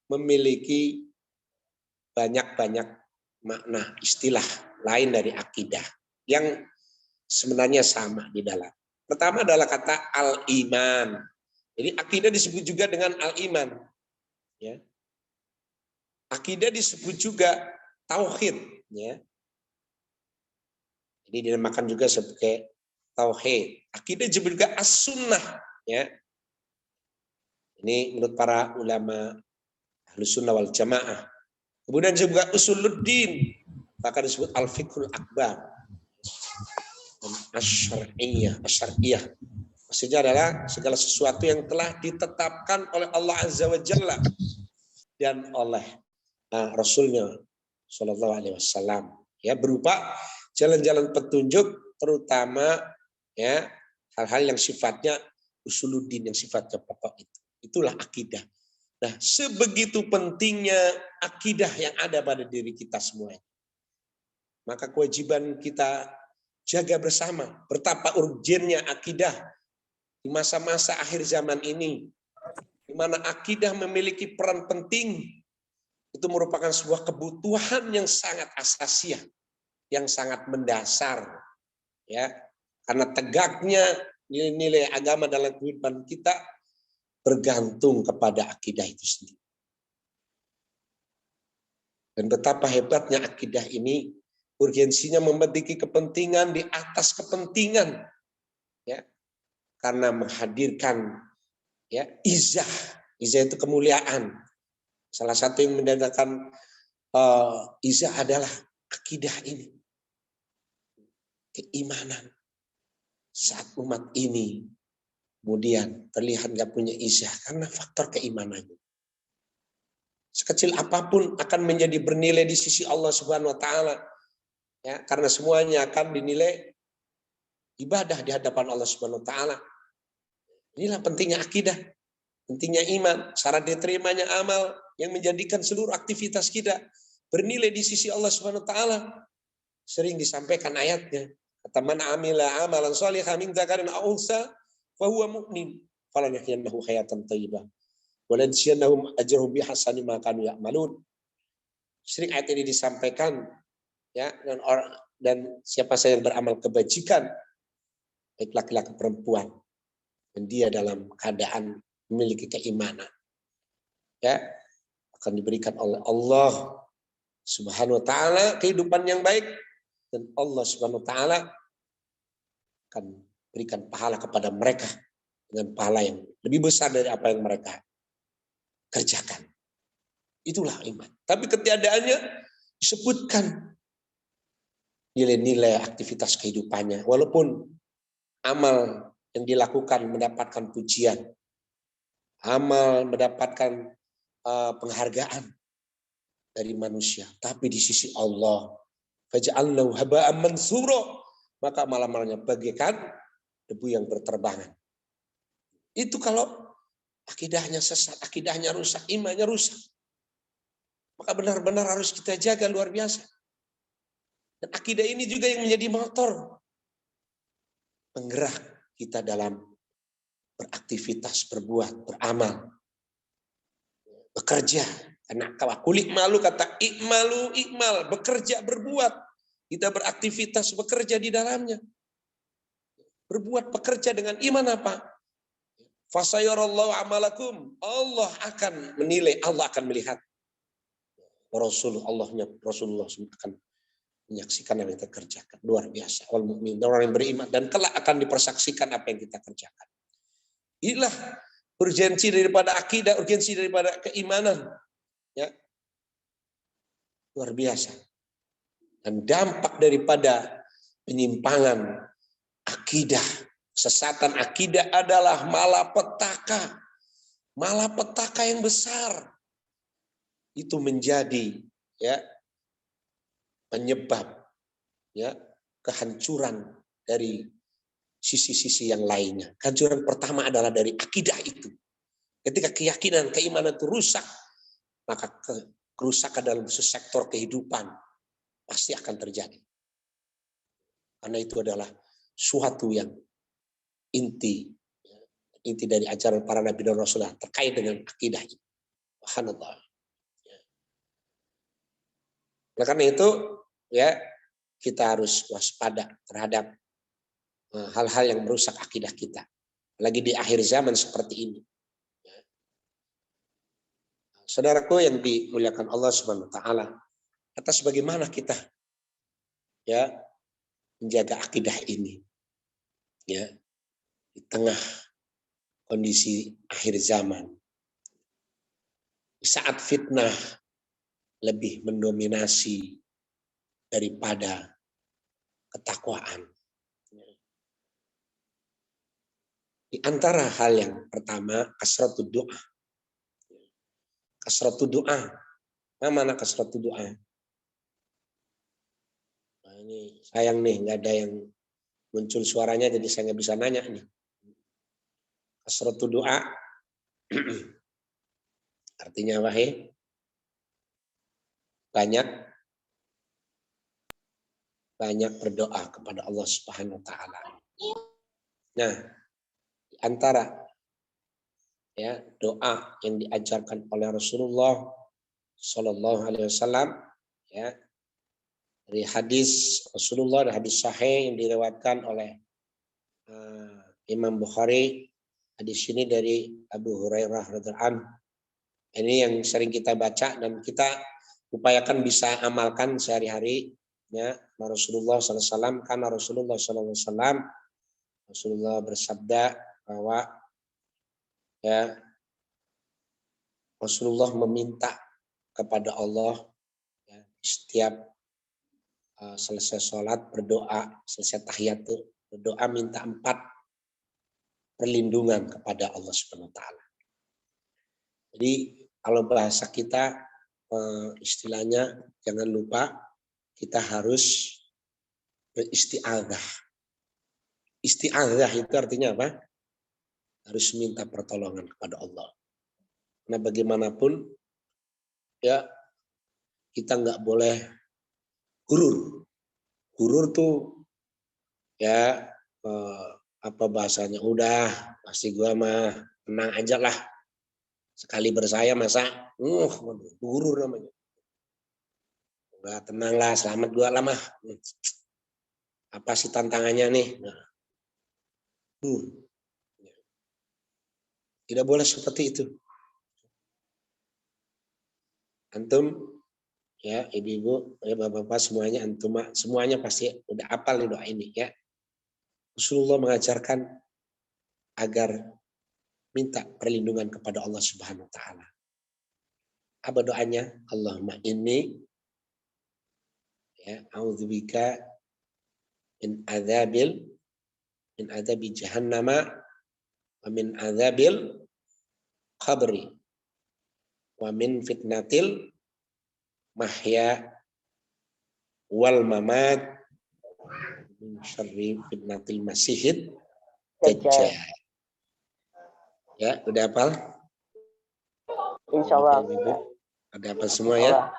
memiliki banyak makna istilah lain dari akidah yang sebenarnya sama di dalam. Pertama adalah kata al-iman. Jadi akidah disebut juga dengan al-iman. Ya. Akidah disebut juga tauhid. Ya. Jadi dinamakan juga sebagai tauhid. Akidah disebut juga as-sunnah. Ya. Ini menurut para ulama Ahlussunnah wal Jamaah. Kemudian juga usuluddin, bahkan disebut al-fiqhul akbar. Asyariyah. Maksudnya adalah segala sesuatu yang telah ditetapkan oleh Allah Azza wa Jalla dan oleh Rasulnya Shallallahu Alaihi Wasallam. Ya, berupa jalan-jalan petunjuk, terutama ya hal-hal yang sifatnya usuluddin, yang sifatnya pokok itu. Itulah akidah. Nah, sebegitu pentingnya akidah yang ada pada diri kita semuanya. Maka kewajiban kita jaga bersama betapa urgennya akidah di masa-masa akhir zaman ini, di mana akidah memiliki peran penting. Itu merupakan sebuah kebutuhan yang sangat asasiah, yang sangat mendasar, ya, karena tegaknya nilai-nilai agama dalam kehidupan kita bergantung kepada akidah itu sendiri. Dan betapa hebatnya akidah ini, urgensinya memiliki kepentingan di atas kepentingan, ya, karena menghadirkan, ya, izah itu kemuliaan. Salah satu yang mendatangkan izah adalah akidah ini, keimanan. Saat umat ini kemudian terlihat nggak punya izah karena faktor keimanannya, sekecil apapun akan menjadi bernilai di sisi Allah Subhanahu Wa Taala, ya, karena semuanya akan dinilai ibadah di hadapan Allah Subhanahu Wa Taala. Inilah pentingnya akidah, pentingnya iman, syarat diterimanya amal yang menjadikan seluruh aktivitas kita bernilai di sisi Allah Subhanahu wa taala. Sering disampaikan ayatnya. Kata man amila amalan shalihan min dzakarin aw unsa fa huwa mu'min falanahyiyannahu hayatan thayyibah wa lanajziyannahum ajrahum bihasani ma kanu ya'malun. Sering ayat ini disampaikan ya, dan siapa saja yang beramal kebajikan baik laki-laki perempuan dan dia dalam keadaan memiliki keimanan, ya, akan diberikan oleh Allah Subhanahu wa taala kehidupan yang baik, dan Allah Subhanahu wa taala akan berikan pahala kepada mereka dengan pahala yang lebih besar dari apa yang mereka kerjakan. Itulah iman. Tapi ketiadaannya disebutkan nilai-nilai aktivitas kehidupannya. Walaupun amal yang dilakukan mendapatkan pujian, amal mendapatkan penghargaan dari manusia, tapi di sisi Allah faj'alnahu haba'an mansura, maka malam-malamnya bagaikan debu yang berterbangan. Itu kalau akidahnya sesat, akidahnya rusak, imannya rusak. Maka benar-benar harus kita jaga luar biasa. Dan akidah ini juga yang menjadi motor penggerak kita dalam beraktivitas, berbuat, beramal, bekerja. Karena kalau kulik malu kata ikmalu ikmal, bekerja, berbuat. Kita beraktivitas, bekerja di dalamnya. Berbuat, bekerja dengan iman apa? Fasayarallahu amalakum. Allah akan menilai, Allah akan melihat. Rasulullah akan menyaksikan yang kita kerjakan. Luar biasa. Wal mu'min, orang yang beriman, dan kelak akan dipersaksikan apa yang kita kerjakan. Inilah urgensi daripada akidah, urgensi daripada keimanan. Ya. Luar biasa. Dan dampak daripada penyimpangan akidah, kesesatan akidah adalah malapetaka. Malapetaka yang besar. Itu menjadi ya penyebab ya kehancuran dari sisi-sisi yang lainnya. Kehancuran pertama adalah dari akidah itu. Ketika keyakinan, keimanan itu rusak, maka kerusakan dalam sektor kehidupan pasti akan terjadi. Karena itu adalah suatu yang inti dari ajaran para nabi dan rasulullah terkait dengan akidah ini. Subhanallah. Nah, karena itu ya kita harus waspada terhadap hal-hal yang merusak akidah kita. Lagi di akhir zaman seperti ini. Saudaraku yang dimuliakan Allah Subhanahu wa taala, atas bagaimana kita ya menjaga akidah ini. Ya, di tengah kondisi akhir zaman. Di saat fitnah lebih mendominasi daripada ketakwaan. Di antara hal yang pertama, kasratud doa. Kasratud doa. Mana kasratud doa? Nah, ini sayang nih, nggak ada yang muncul suaranya, jadi saya nggak bisa nanya nih. Kasratud doa artinya apa? Banyak berdoa kepada Allah Subhanahu wa taala. Nah, di antara ya doa yang diajarkan oleh Rasulullah Shallallahu alaihi wasallam ya, dari hadis Rasulullah, dari hadis sahih yang diriwayatkan oleh Imam Bukhari. Hadis ini dari Abu Hurairah radhiyallahu anhu. Ini yang sering kita baca dan kita upayakan bisa amalkan sehari-hari. Ya, Rasulullah SAW, karena Rasulullah SAW, Rasulullah bersabda bahwa ya Rasulullah meminta kepada Allah ya, setiap selesai sholat berdoa, selesai tahiyat berdoa minta 4 perlindungan kepada Allah Subhanahu wa taala. Jadi kalau bahasa kita istilahnya jangan lupa kita harus beristi'adzah. Isti'adzah itu artinya apa? harus minta pertolongan kepada Allah. Nah bagaimanapun ya kita nggak boleh gurur. Gurur tuh ya apa bahasanya, udah pasti gua mah tenang aja lah. Sekali bersaya masa gurur namanya. Udah tenang lah, selamat gua lah mah. Apa sih tantangannya nih? Nah. Tidak boleh seperti itu. Antum ya ibu-ibu, ya bapak-bapak semuanya, antum semuanya pasti udah hafal nih doa ini ya. Rasulullah mengajarkan agar minta perlindungan kepada Allah Subhanahu wa taala. Apa doanya? Allahumma inni ya a'udzubika min adzabi jahannama wa min adzabil qabri wa min fitnatil mahya wal mamat min syarri fitnatil masihid dajjal. Ya, udah hafal? Insyaallah. Ada apa semua ya?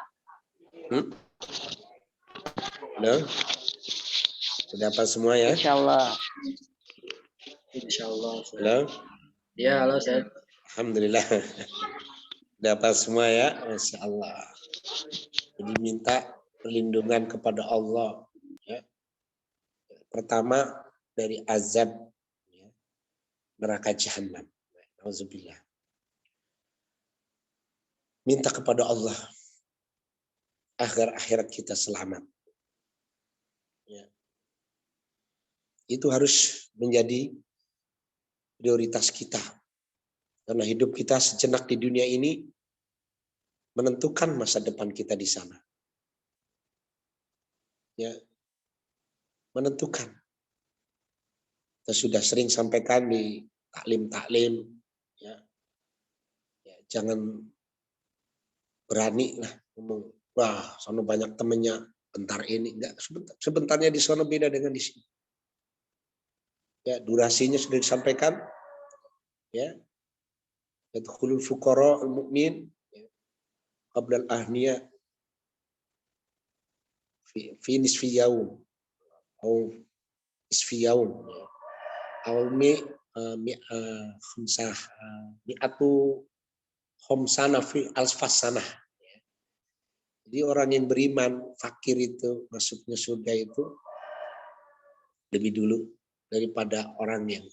Halo? Udah hafal semua ya? Insyaallah. Insyaallah. Halo? Ya, halo Ustaz. Alhamdulillah. Udah hafal semua ya? Masya Allah. Jadi minta perlindungan kepada Allah. Ya. Pertama dari azab ya, neraka jahanam. Auzubillah. Minta kepada Allah agar akhirat kita selamat. Ya. Itu harus menjadi prioritas kita. Karena hidup kita sejenak di dunia ini menentukan masa depan kita di sana. Ya. Menentukan. Kita sudah sering sampaikan di taklim-taklim. Ya. Ya, jangan berani lah ngomong, wah sono banyak temennya, bentar ini. Enggak, sebentarnya di sono beda dengan di sini. Ya, durasinya sudah disampaikan. Ya. Yadkhulul fuqara al-mu'min qabla al-ahniya fi nisfi yaum atau nisfi yaum atau mi'atu khamsana fi alfasana. Jadi orang yang beriman fakir itu masuknya surga itu lebih dulu daripada orang yang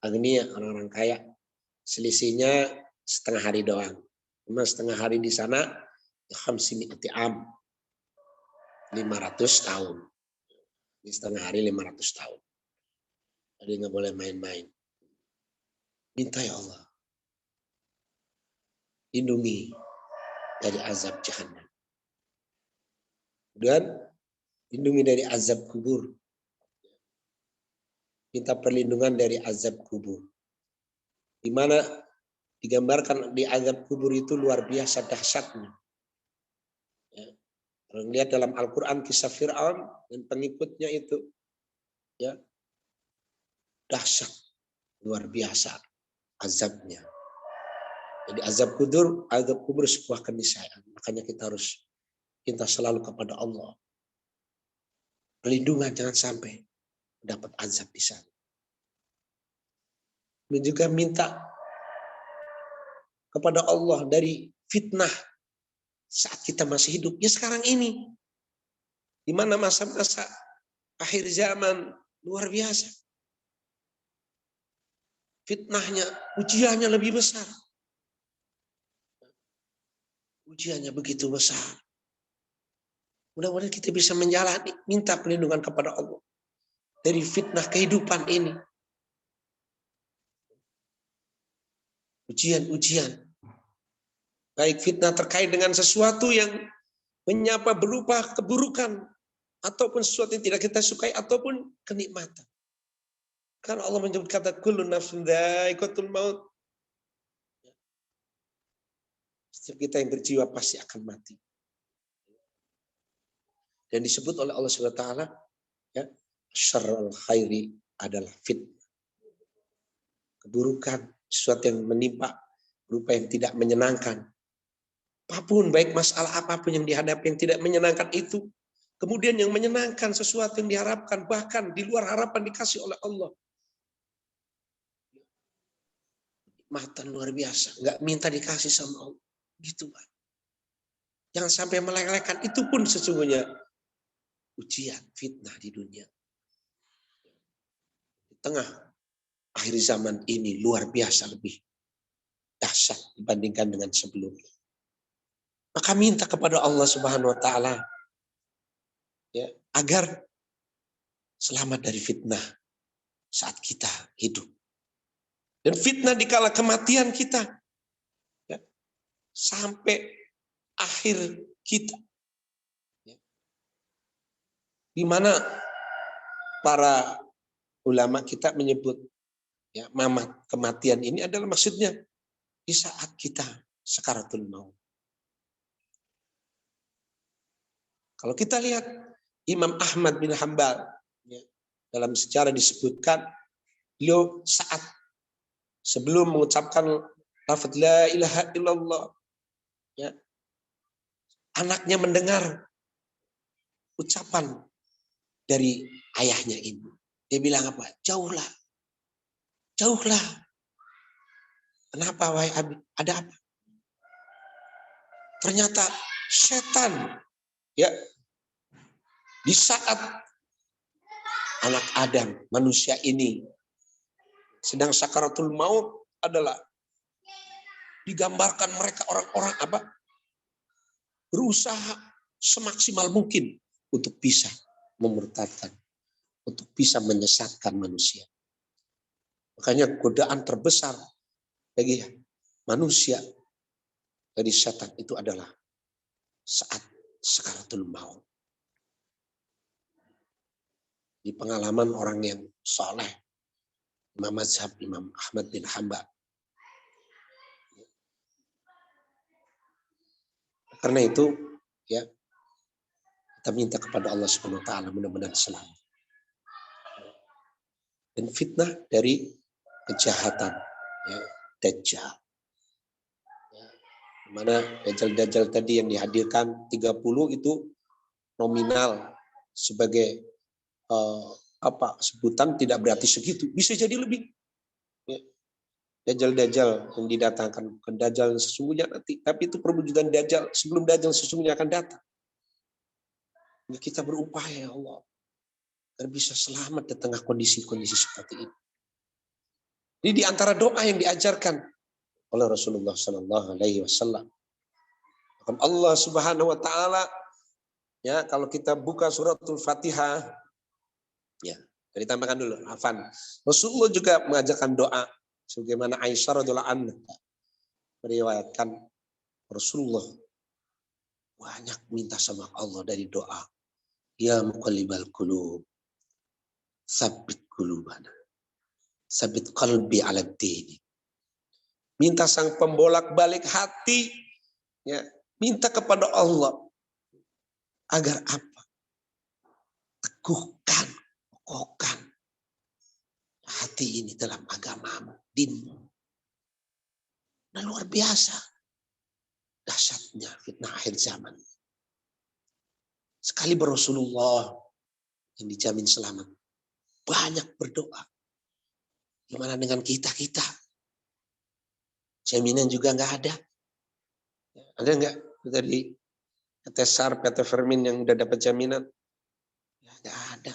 agnia, orang-orang kaya. Selisihnya setengah hari doang. Cuma setengah hari di sana khamsini ati'am 500 tahun. Di setengah hari 500 tahun. Jadi nggak boleh main-main. Minta ya Allah. Lindungi dari azab jahannam. Dan lindungi dari azab kubur. Minta perlindungan dari azab kubur. Di mana digambarkan di azab kubur itu luar biasa dahsyatnya. Ya. Kalau lihat dalam Al-Quran kisah Fir'aun dan pengikutnya itu, ya dahsyat, luar biasa azabnya. Jadi azab kubur sebuah keniscayaan. Makanya kita harus minta selalu kepada Allah perlindungan, jangan sampai dapat azab di sana. Dan juga minta kepada Allah dari fitnah saat kita masih hidup. Ya sekarang ini. Di mana masa-masa akhir zaman luar biasa. Fitnahnya, ujiannya lebih besar. Ujiannya begitu besar. Mudah-mudahan kita bisa menjalani, minta perlindungan kepada Allah dari fitnah kehidupan ini. Ujian-ujian. Baik fitnah terkait dengan sesuatu yang menyapa berupa keburukan ataupun sesuatu yang tidak kita sukai ataupun kenikmatan. Karena Allah menyebut kata kullu nafsin dha'iqatul maut. Setiap kita yang berjiwa pasti akan mati. Dan disebut oleh Allah SWT, ya, syarrul khairi adalah fitnah. keburukan, sesuatu yang menimpa berupa yang tidak menyenangkan. Apapun, baik masalah apapun yang dihadapi yang tidak menyenangkan itu, kemudian yang menyenangkan, sesuatu yang diharapkan, bahkan di luar harapan dikasih oleh Allah. Nikmatan luar biasa, nggak minta dikasih sama Allah. Gitu, Pak. Jangan sampai melelehkan, itu pun sesungguhnya ujian, fitnah di dunia. Di tengah akhir zaman ini luar biasa lebih dahsyat dibandingkan dengan sebelumnya. Maka minta kepada Allah Subhanahu wa taala ya, agar selamat dari fitnah saat kita hidup. Dan fitnah di kala kematian kita. Ya, sampai akhir kita. Ya. Di mana para ulama kita menyebut ya, mamat kematian ini adalah maksudnya di saat kita sakaratul maut. Kalau kita lihat Imam Ahmad bin Hanbal ya, dalam sejarah disebutkan beliau saat sebelum mengucapkan lafaz la ilaha illallah ya, anaknya mendengar ucapan dari ayahnya ini. Dia bilang apa? Jauhlah. Jauhlah. Kenapa wahai Abi? Ada apa? Ternyata setan ya, di saat anak Adam, manusia ini sedang sakaratul maut adalah digambarkan mereka orang-orang apa? Berusaha semaksimal mungkin untuk bisa memurtadkan, untuk bisa menyesatkan manusia. Makanya godaan terbesar bagi manusia dari setan itu adalah saat sakaratul maut. Di pengalaman orang yang soleh, Imam Mazhab Imam Ahmad bin Hanbal. Karena itu, ya kita minta kepada Allah Subhanahu Wa Taala mudah-mudahan selamat. Dan fitnah dari kejahatan, ya, Dajjal. Ya, mana Dajjal tadi yang dihadirkan 30 itu nominal sebagai sebutan, tidak berarti segitu, bisa jadi lebih. Ya. Dajjal yang didatangkan bukan Dajjal yang sesungguhnya nanti, tapi itu perwujudan Dajjal sebelum Dajjal sesungguhnya akan datang. Ya, kita berupaya ya Allah agar bisa selamat di tengah kondisi-kondisi seperti ini. Ini di antara doa yang diajarkan oleh Rasulullah Sallallahu Alaihi Wasallam. Allah Subhanahu Wa Taala ya, kalau kita buka suratul Fatihah. Ya, ditambahkan dulu, Afan. Rasulullah juga mengajarkan doa sebagaimana Aisyah radhiyallahu anha meriwayatkan Rasulullah banyak minta sama Allah dari doa. Ya muqallibal qulub, tsabbit qulubana. Tsabbit qalbi 'ala din. Minta sang pembolak-balik hati, ya, minta kepada Allah agar apa? Teguhkan, kokohkan hati ini dalam agamamu, dinmu. Nah, luar biasa dahsyatnya fitnah akhir zaman. Sekali Rasulullah yang dijamin selamat, banyak berdoa. Gimana dengan kita-kita? Jaminan juga nggak ada. Ada nggak dari PT SAR, PT Fermin yang udah dapat jaminan? Ya, nggak ada.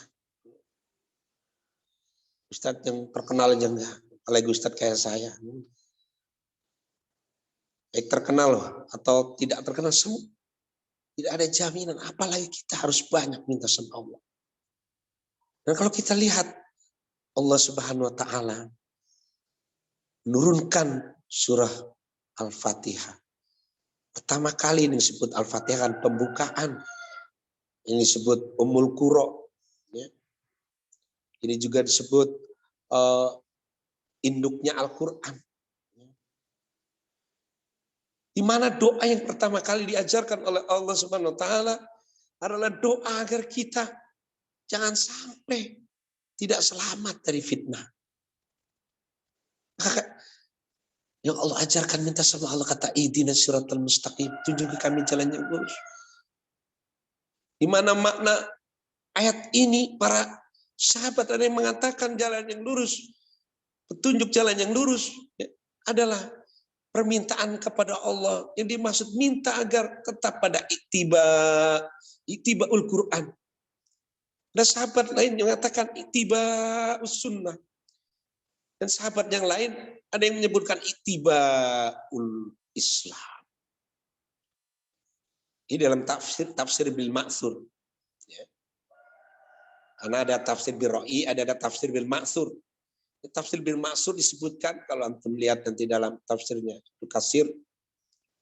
Ustadz yang terkenal aja enggak, apalagi Ustadz kayak saya. Baik terkenal loh, atau tidak terkenal, semua tidak ada jaminan. Apalagi kita harus banyak minta sama Allah. Dan kalau kita lihat Allah Subhanahu Wa Taala menurunkan surah Al-Fatihah. Pertama kali ini disebut Al-Fatihah kan pembukaan. Ini disebut Ummul Qura. Ya. Ini juga disebut induknya Al-Quran. Di mana doa yang pertama kali diajarkan oleh Allah Subhanahu Wa Taala adalah doa agar kita jangan sampai tidak selamat dari fitnah. Maka Yang Allah ajarkan minta sama Allah, kata ihdinas siratal mustaqim, tunjuki kami jalan yang lurus. Di mana makna ayat ini para sahabat ada yang mengatakan jalan yang lurus, petunjuk jalan yang lurus ya, adalah permintaan kepada Allah. Yang dimaksud minta agar tetap pada ittibaul Quran. Ada sahabat lain yang mengatakan ittiba'us sunnah. Dan sahabat yang lain ada yang menyebutkan ittiba'ul Islam. Ini dalam tafsir bil ma'thur. Ya. Karena ada tafsir bil ra'i, ada tafsir bil ma'thur. Tafsir bil ma'thur disebutkan kalau antum lihat nanti dalam tafsirnya Ibnu Katsir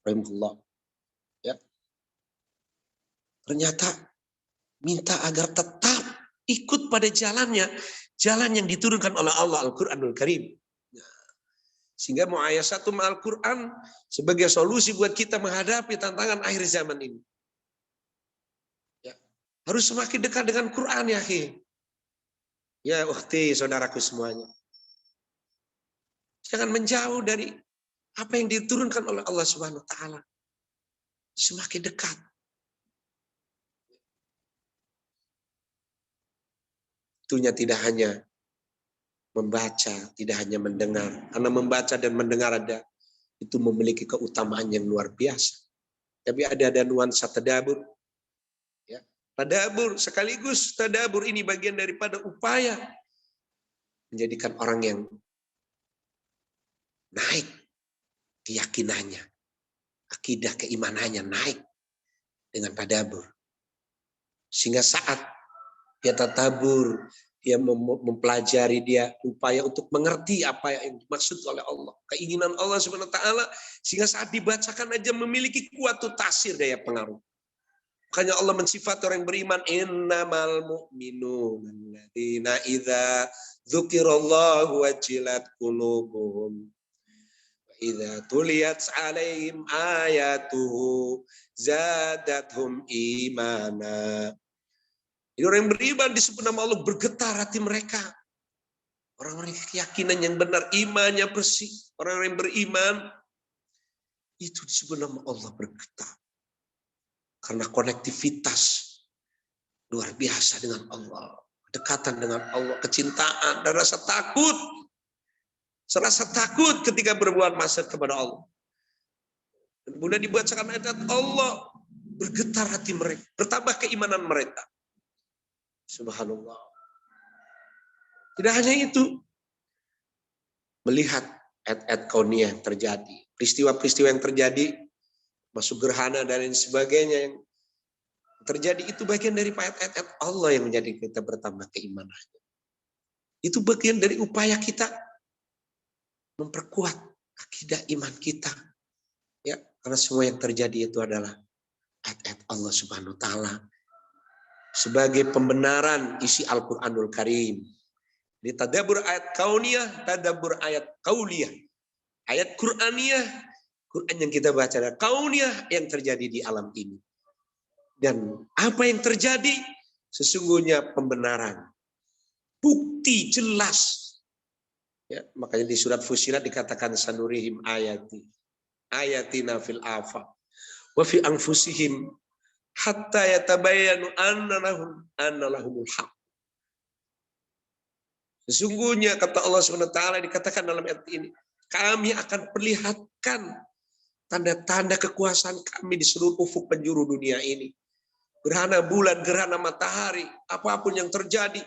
rahimahullah. Ya. Ternyata minta agar tetap ikut pada jalannya, jalan yang diturunkan oleh Allah, Al-Quranul Karim. Sehingga mu'ayasatu ma'al Quran sebagai solusi buat kita menghadapi tantangan akhir zaman ini. Ya. Harus semakin dekat dengan Quran ya, akhi. Ya, ukhti, saudaraku semuanya. Jangan menjauh dari apa yang diturunkan oleh Allah Subhanahu wa taala. Semakin dekat. Tentunya tidak hanya membaca, tidak hanya mendengar. Karena membaca dan mendengar itu memiliki keutamaan yang luar biasa. Tapi ada nuansa tadabur. Ya. Tadabur sekaligus tadabur ini bagian daripada upaya menjadikan orang yang naik keyakinannya, akidah keimanannya naik dengan tadabur. Sehingga saat dia tadabur, dia mempelajari, dia upaya untuk mengerti apa yang dimaksud oleh Allah, keinginan Allah Subhanahu wa taala, sehingga saat dibacakan aja memiliki kuat tasir, daya pengaruh. Makanya Allah mensifat orang beriman, innamal mu'minun alladzina idza dzukirallahu wajilat qulubuhum wa idza tuliyat 'alaihim ayatuhu zadathum imana. Jadi orang yang beriman disebut nama Allah, bergetar hati mereka. Orang-orang keyakinan yang benar, imannya bersih. Orang-orang yang beriman, itu disebut nama Allah, bergetar. Karena konektivitas luar biasa dengan Allah. Kedekatan dengan Allah, kecintaan, dan rasa takut. Serasa takut ketika berbuat maksiat kepada Allah. Dan kemudian dibacakan ayat Allah, bergetar hati mereka, bertambah keimanan mereka. Subhanallah. Tidak hanya itu. Melihat ayat-ayat kauniyah yang terjadi. Peristiwa-peristiwa yang terjadi. Masuk gerhana dan lain sebagainya yang terjadi. Itu bagian dari ayat-ayat Allah yang menjadi kita bertambah keimanan. Itu bagian dari upaya kita memperkuat akidah iman kita. Ya, karena semua yang terjadi itu adalah ayat-ayat Allah Subhanahu wa taala. Sebagai pembenaran isi Al-Quranul Karim. Di tadabbur ayat kauniyah, tadabbur ayat qauliyah. Ayat Quraniyah, Quran yang kita baca adalah kauniyah yang terjadi di alam ini. Dan apa yang terjadi? Sesungguhnya pembenaran. Bukti jelas. Ya, makanya di surat Fussilat dikatakan sanurihim ayatina fil afaq wa fi anfusihim hatta yatabayyanu anna lahumul haq. Sesungguhnya kata Allah SWT dikatakan dalam ayat ini, kami akan perlihatkan tanda-tanda kekuasaan kami di seluruh ufuk penjuru dunia ini. Gerhana bulan, gerhana matahari, apapun yang terjadi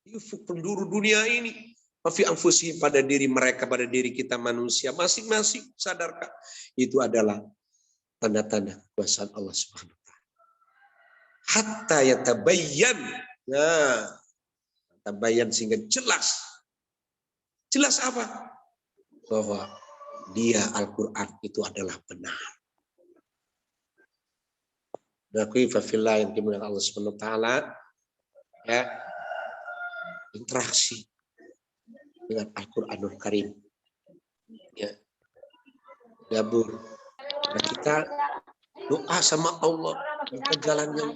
di ufuk penjuru dunia ini, fi anfusihim, pada diri mereka, pada diri kita manusia masing-masing, sadarkah itu adalah tanda-tanda kekuasaan Allah Subhanahu. Hatta yatabayyan. Nah, tabayyan sehingga jelas. Jelas apa? Bahwa dia Al-Quran itu adalah benar. Nakui fafillah yang dimuliakan Allah Subhanahu wa taala, ya, interaksi dengan Al-Quranul Karim. Ya. Dabur. Nah, kita doa sama Allah, minta jalan yang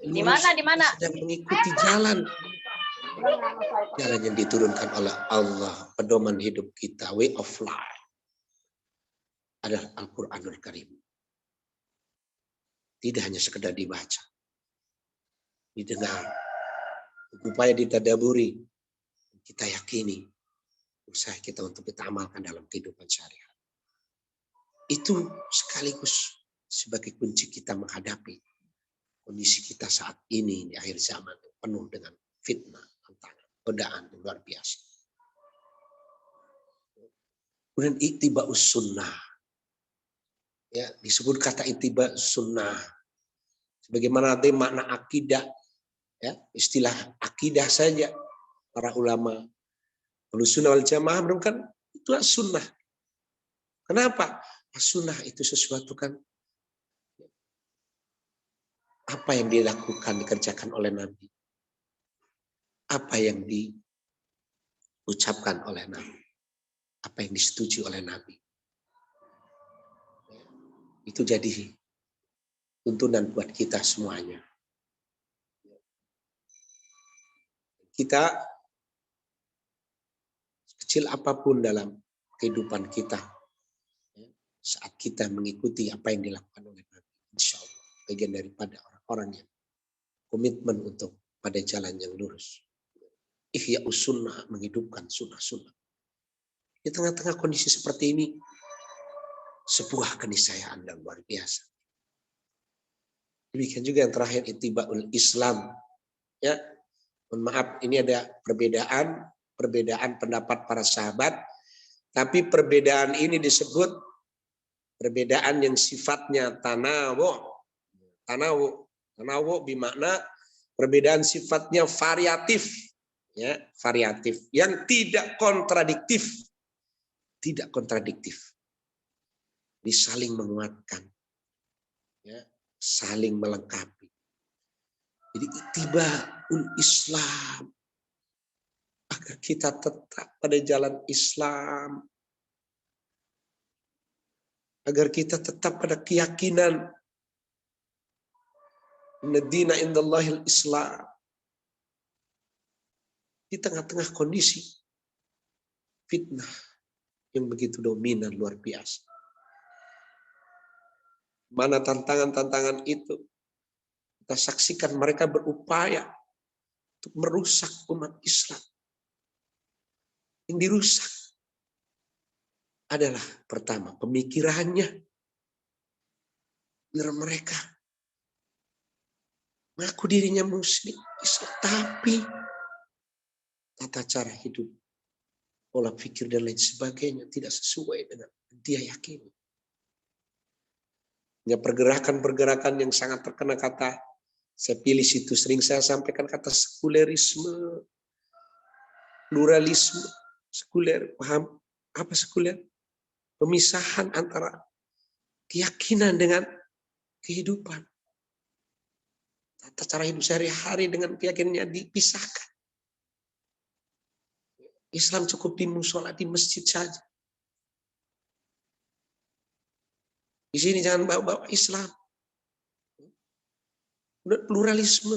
di mana? Sedang mengikuti jalan yang diturunkan oleh Allah, pedoman hidup kita, way of life. adalah Al-Quranul Karim. Tidak hanya sekedar dibaca, didengar, upaya ditadaburi, kita yakini, usaha kita untuk kita amalkan dalam kehidupan sehari-hari. Itu sekaligus sebagai kunci kita menghadapi kondisi kita saat ini di akhir zaman penuh dengan fitnah, tantangan, godaan yang luar biasa. Kemudian ittiba'us sunnah. Ya, disebut kata ittiba'us sunnah. Sebagaimana nanti makna akidah, ya, istilah akidah saja para ulama Ahlussunnah wal Jamaah menemukan itu as-sunnah. Kenapa? As-sunnah itu sesuatu kan apa yang dilakukan, dikerjakan oleh Nabi. Apa yang diucapkan oleh Nabi. Apa yang disetujui oleh Nabi. Itu jadi tuntunan buat kita semuanya. Kita kecil apapun dalam kehidupan kita, saat kita mengikuti apa yang dilakukan oleh Nabi, insya Allah bagian daripada orang-orang yang komitmen untuk pada jalan yang lurus. Ihya'us sunnah, menghidupkan sunnah-sunnah. Di tengah-tengah kondisi seperti ini, sebuah keniscayaan yang luar biasa. Demikian juga yang terakhir, ittiba'ul Islam. Ya, mohon maaf, ini ada perbedaan pendapat para sahabat, tapi perbedaan ini disebut perbedaan yang sifatnya tanawu bermakna perbedaan sifatnya variatif, ya, variatif yang tidak kontradiktif, Ini saling menguatkan, ya, saling melengkapi. Jadi ittiba'ul Islam, agar kita tetap pada jalan Islam, agar kita tetap pada keyakinan Inna indallahil Islam. Di tengah-tengah kondisi fitnah yang begitu dominan luar biasa. Mana tantangan-tantangan itu? Kita saksikan mereka berupaya untuk merusak umat Islam. Yang dirusak adalah pertama pemikirannya, biar mereka mengaku dirinya muslim, Islam, tapi tata cara hidup, pola pikir dan lain sebagainya tidak sesuai dengan dia yakini. Ya, pergerakan-pergerakan yang sangat terkena kata, saya pilih situ, sering saya sampaikan kata sekulerisme, pluralisme, sekuler, paham apa sekuler? Pemisahan antara keyakinan dengan kehidupan. Tata cara hidup sehari-hari dengan keyakinannya dipisahkan. Islam cukup di musola, di masjid saja. Di sini jangan bawa-bawa Islam. Pluralisme,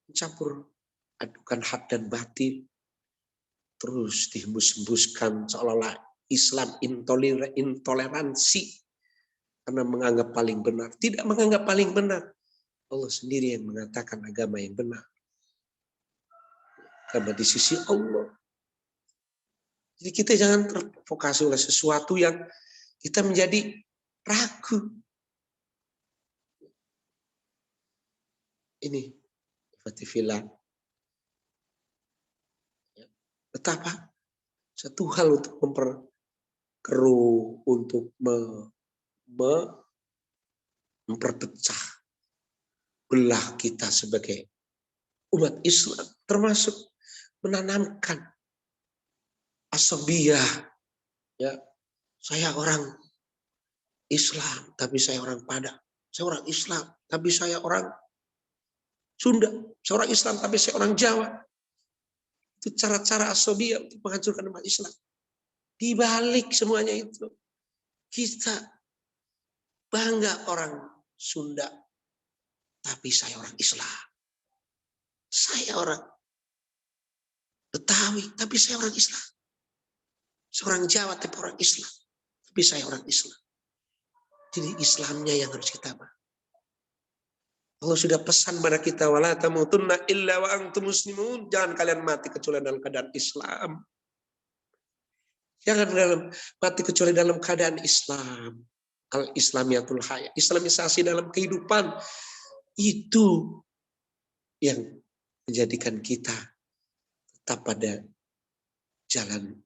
mencampur adukan hak dan batil, terus dihembus-hembuskan seolah-olah Islam intoleransi karena menganggap paling benar. Tidak menganggap paling benar. Allah sendiri yang mengatakan agama yang benar. Karena di sisi Allah. Jadi kita jangan terprovokasi oleh sesuatu yang kita menjadi ragu. Ini Fatifillah. Betapa satu hal untuk memperkeruh, untuk memperpecah belah kita sebagai umat Islam, termasuk menanamkan asabiyah. Ya, saya orang Islam, tapi saya orang Padang. Saya orang Islam, tapi saya orang Sunda. Saya orang Islam, tapi saya orang Jawa. Itu cara-cara asabiyah untuk menghancurkan umat Islam. Di balik semuanya itu, kita bangga orang Sunda, tapi saya orang Islam. Saya orang Betawi, tapi saya orang Islam. Seorang Jawa, tapi orang Islam. Tapi saya orang Islam. Jadi Islamnya yang harus kita pahami. Allah sudah pesan pada kita, wala tamutunna illa wa antum muslimun. Jangan kalian mati kecuali dalam keadaan Islam. Jangan mati kecuali dalam keadaan Islam. Al-Islamiyatul Haya. Islamisasi dalam kehidupan. Itu yang menjadikan kita tetap pada jalan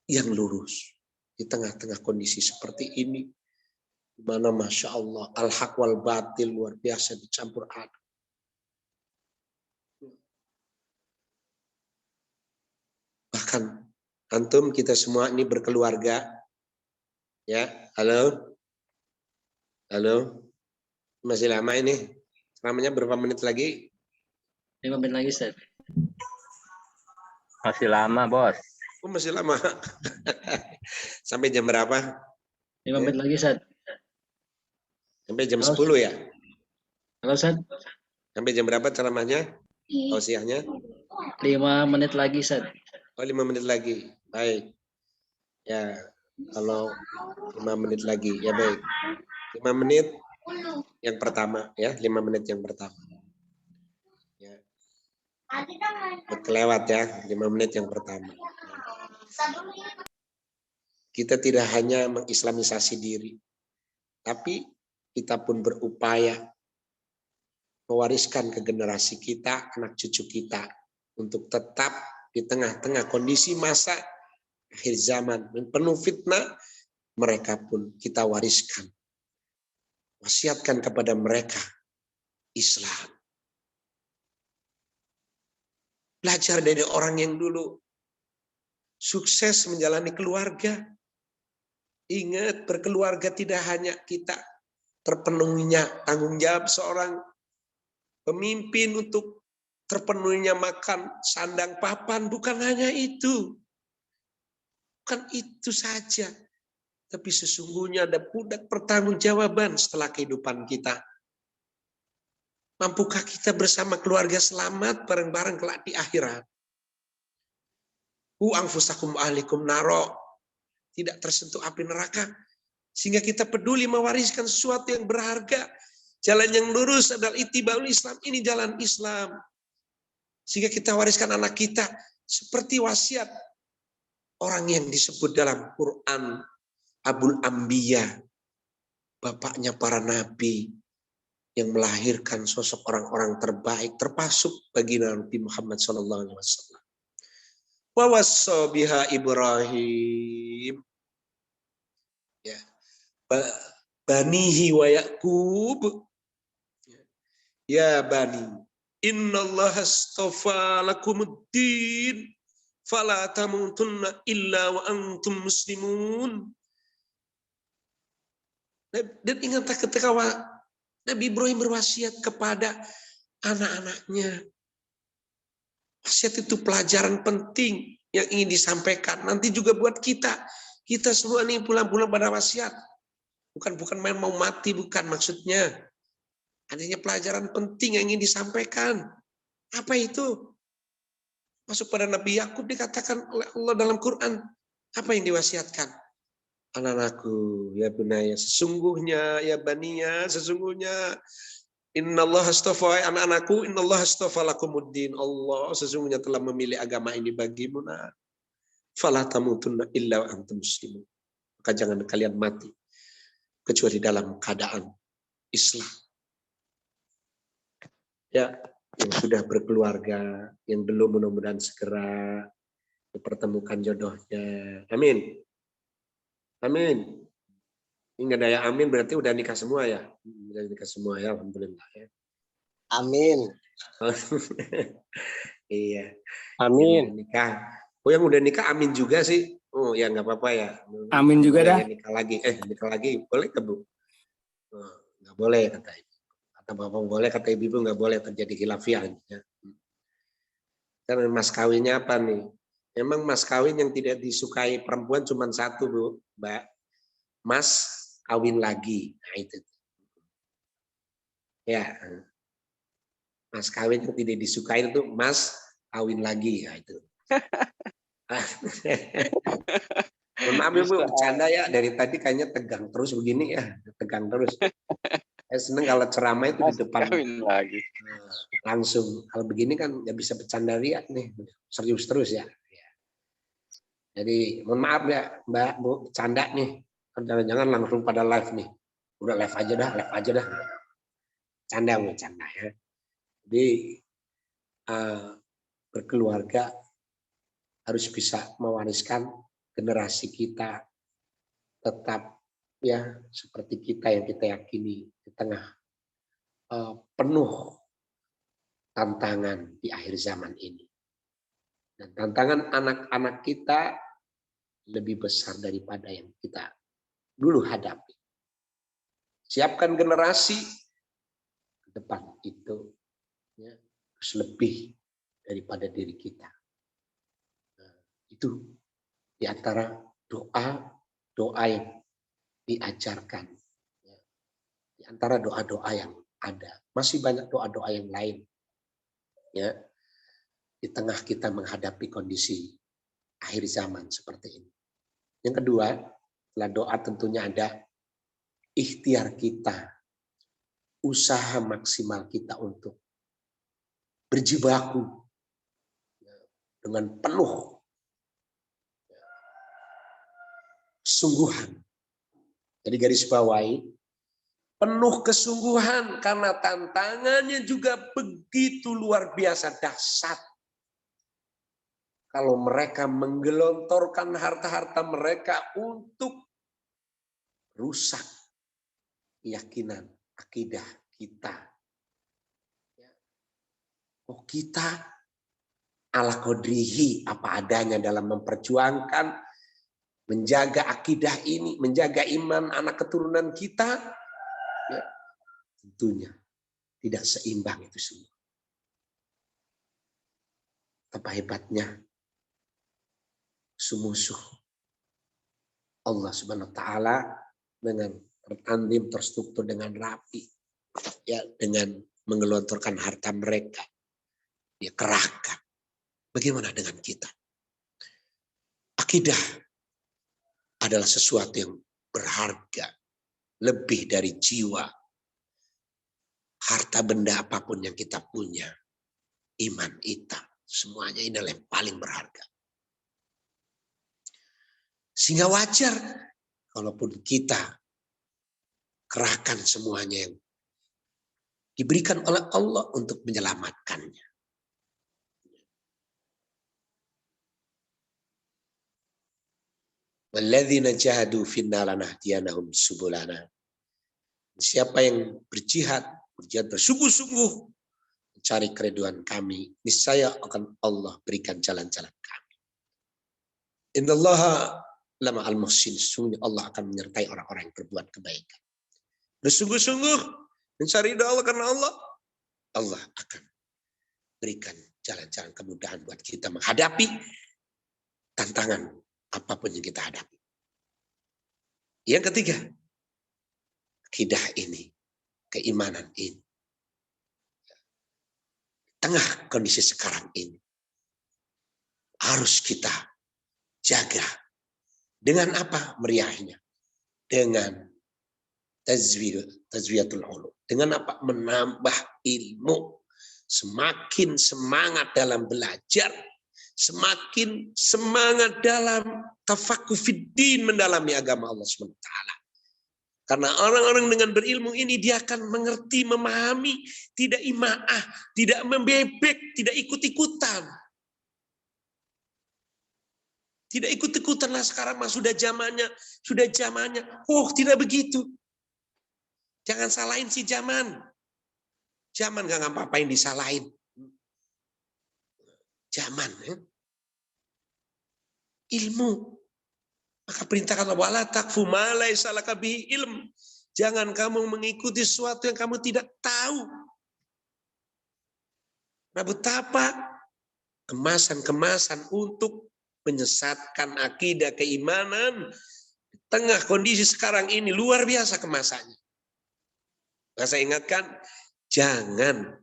yang lurus. Di tengah-tengah kondisi seperti ini. Di mana Masya Allah, al-haq wal batil luar biasa dicampur aduk. Bahkan antum kita semua ini berkeluarga. Ya, halo? Halo? Masih lama ini? Selamanya berapa menit lagi? 5 menit lagi, Ustaz. Masih lama, Bos. Oh, masih lama. Sampai jam berapa? 5 menit lagi, Ustaz. Sampai jam Halo, 10 ya? Halo, Ustaz. Sampai jam berapa ceramahnya? Tausiahnya? 5 menit lagi, Ustaz. Oh, 5 menit lagi. Baik. Ya, kalau 5 menit lagi. Ya, baik. 5 menit yang pertama. Ya, 5 menit yang pertama. Ya. Kelewat ya, 5 menit yang pertama. Kita tidak hanya mengislamisasi diri. Tapi kita pun berupaya mewariskan ke generasi kita, anak cucu kita, untuk tetap di tengah-tengah kondisi masa akhir zaman dan penuh fitnah, mereka pun kita wariskan. Wasiatkan kepada mereka Islam. Belajar dari orang yang dulu sukses menjalani keluarga. Ingat, berkeluarga tidak hanya kita terpenuhinya tanggung jawab seorang pemimpin untuk terpenuhinya makan sandang papan, bukan hanya itu. Bukan itu saja. Tapi sesungguhnya ada pundak pertanggungjawaban setelah kehidupan kita. Mampukah kita bersama keluarga selamat bareng-bareng kelak di akhirat? Anfusakum ahlikum naro. Tidak tersentuh api neraka. Sehingga kita peduli mewariskan sesuatu yang berharga. Jalan yang lurus adalah ittibaul Islam. Ini jalan Islam. Sehingga kita wariskan anak kita seperti wasiat orang yang disebut dalam Quran Abul Anbiya, bapaknya para nabi yang melahirkan sosok orang-orang terbaik, termasuk baginda Nabi Muhammad SAW. Wa wassa biha Ibrahim. Ya. Banihi wa Yaqub. Ya bani, innallaha astafa lakumuddin fala tamutunna illa wa antum muslimun. Dan ingatlah ketika Nabi Ibrahim berwasiat kepada anak-anaknya. Wasiat itu pelajaran penting yang ingin disampaikan. Nanti juga buat kita. Kita semua nih pulang-pulang pada wasiat. Bukan main mau mati, bukan maksudnya. Adanya pelajaran penting yang ingin disampaikan. Apa itu? Masuk pada Nabi Yakub dikatakan oleh Allah dalam Quran. Apa yang diwasiatkan? Anak-anakku, ya bunaya, sesungguhnya, ya baniya, sesungguhnya innallaha astafa, anak-anakku, innallaha astafa lakumuddin. Allah sesungguhnya telah memilih agama ini bagimu. Nah, fala tamutunna illa wa antum muslimun. Maka jangan kalian mati kecuali dalam keadaan Islam. Ya, yang sudah berkeluarga, yang belum mudah-mudahan segera dipertemukan jodohnya. Amin. Amin. Ini nggak ada yang amin berarti udah nikah semua ya? Udah nikah semua ya, alhamdulillah ya. Amin. Iya. Amin. Nikah. Oh yang udah nikah amin juga sih. Oh ya nggak apa-apa ya. Amin juga dah. Nikah lagi. Nikah lagi boleh ke Bu? Oh, nggak boleh kata ibu. Kata bapak boleh, kata ibu nggak boleh, terjadi khilafiah. Ya. Karena mas kawinnya apa nih? Memang mas kawin yang tidak disukai perempuan cuma satu Bu, Mbak. Mas kawin lagi. Nah itu. Ya. Mas kawin yang tidak disukai itu mas kawin lagi. Nah itu. Mohon maaf ya Bu, bercanda ya. Dari tadi kayaknya tegang terus begini ya. Tegang. tegang terus. Saya seneng kalau ceramah itu di depan Kawin lagi. langsung. Kalau begini kan nggak bisa bercanda ria nih, serius terus ya. Jadi mohon maaf ya Mbak Bu, bercanda nih. Jangan-jangan langsung pada live nih. Udah live aja dah. Canda ya. Jadi berkeluarga harus bisa mewariskan generasi kita tetap ya seperti kita yang kita yakini di tengah penuh tantangan di akhir zaman ini. Dan tantangan anak-anak kita lebih besar daripada yang kita dulu hadapi. Siapkan generasi ke depan itu ya, harus lebih daripada diri kita. Nah, itu di antara doa yang diajarkan. Ya. Di antara doa-doa yang ada. Masih banyak doa-doa yang lain. Ya. Di tengah kita menghadapi kondisi akhir zaman seperti ini. Yang kedua, setelah doa tentunya ada ikhtiar kita, usaha maksimal kita untuk berjibaku dengan penuh kesungguhan. Jadi garis bawahi, penuh kesungguhan karena tantangannya juga begitu luar biasa dahsyat. Kalau mereka menggelontorkan harta-harta mereka untuk rusak keyakinan, akidah kita. Oh kita ala qadrihi apa adanya dalam memperjuangkan, menjaga akidah ini, menjaga iman anak keturunan kita, ya, tentunya tidak seimbang itu semua. Apa hebatnya musuh Allah Subhanahu wa taala dengan tertandim, terstruktur dengan rapi, ya dengan menggelontorkan harta mereka, ya kerahkan. Bagaimana dengan kita? Akidah adalah sesuatu yang berharga, lebih dari jiwa, harta benda apapun yang kita punya, iman kita, semuanya ini adalah yang paling berharga. Sehingga wajar kalaupun kita kerahkan semuanya yang diberikan oleh Allah untuk menyelamatkannya. Walladzina jahadu finna lanahdiyanahum subulana. Siapa yang berjihad bersungguh-sungguh mencari keriduan kami, niscaya akan Allah berikan jalan-jalan kami. Innallaha lama al-muhsin, sungguh Allah akan menyertai orang-orang yang berbuat kebaikan. Bersungguh-sungguh mencari ridha Allah karena Allah akan berikan jalan-jalan kemudahan buat kita menghadapi tantangan apapun yang kita hadapi. Yang ketiga, akidah ini, keimanan ini. Tengah kondisi sekarang ini harus kita jaga. Dengan apa meriahnya? Dengan tazwiyatul ulum. Dengan apa? Menambah ilmu. Semakin semangat dalam belajar, semakin semangat dalam tafaqquh fiddin, mendalami agama Allah SWT. Karena orang-orang dengan berilmu ini dia akan mengerti, memahami, tidak ima'ah, tidak membebek, tidak ikut-ikutan. Tidak ikut-ikutan lah sekarang mah sudah zamannya. Oh, tidak begitu. Jangan salahin si zaman. Zaman gak ngapa-ngapain disalahin. Zaman. Ya. Ilmu. Maka perintahkan wala takfu ma laisa laka bihi ilm. Jangan kamu mengikuti sesuatu yang kamu tidak tahu. Nah, betapa kemasan-kemasan untuk menyesatkan akidah keimanan di tengah kondisi sekarang ini luar biasa kemasannya. Nah, saya ingatkan, jangan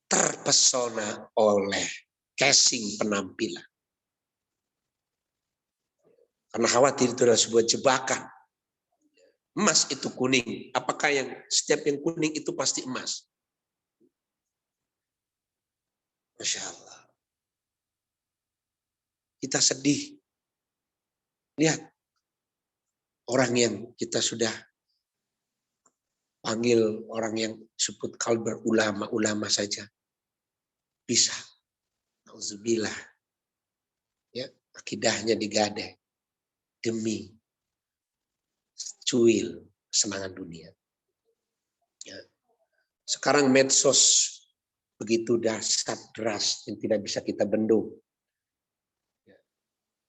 terpesona oleh casing penampilan. Karena khawatir itu adalah sebuah jebakan. Emas itu kuning. Apakah yang setiap yang kuning itu pasti emas? Masya Allah. Kita sedih. Lihat. Orang yang kita sudah panggil, orang yang sebut kalbar ulama saja. Bisa. Nauzubillah. Ya, akidahnya digadai. Demi cuil kesenangan dunia. Ya. Sekarang medsos begitu dahsyat deras yang tidak bisa kita bendung. Ya.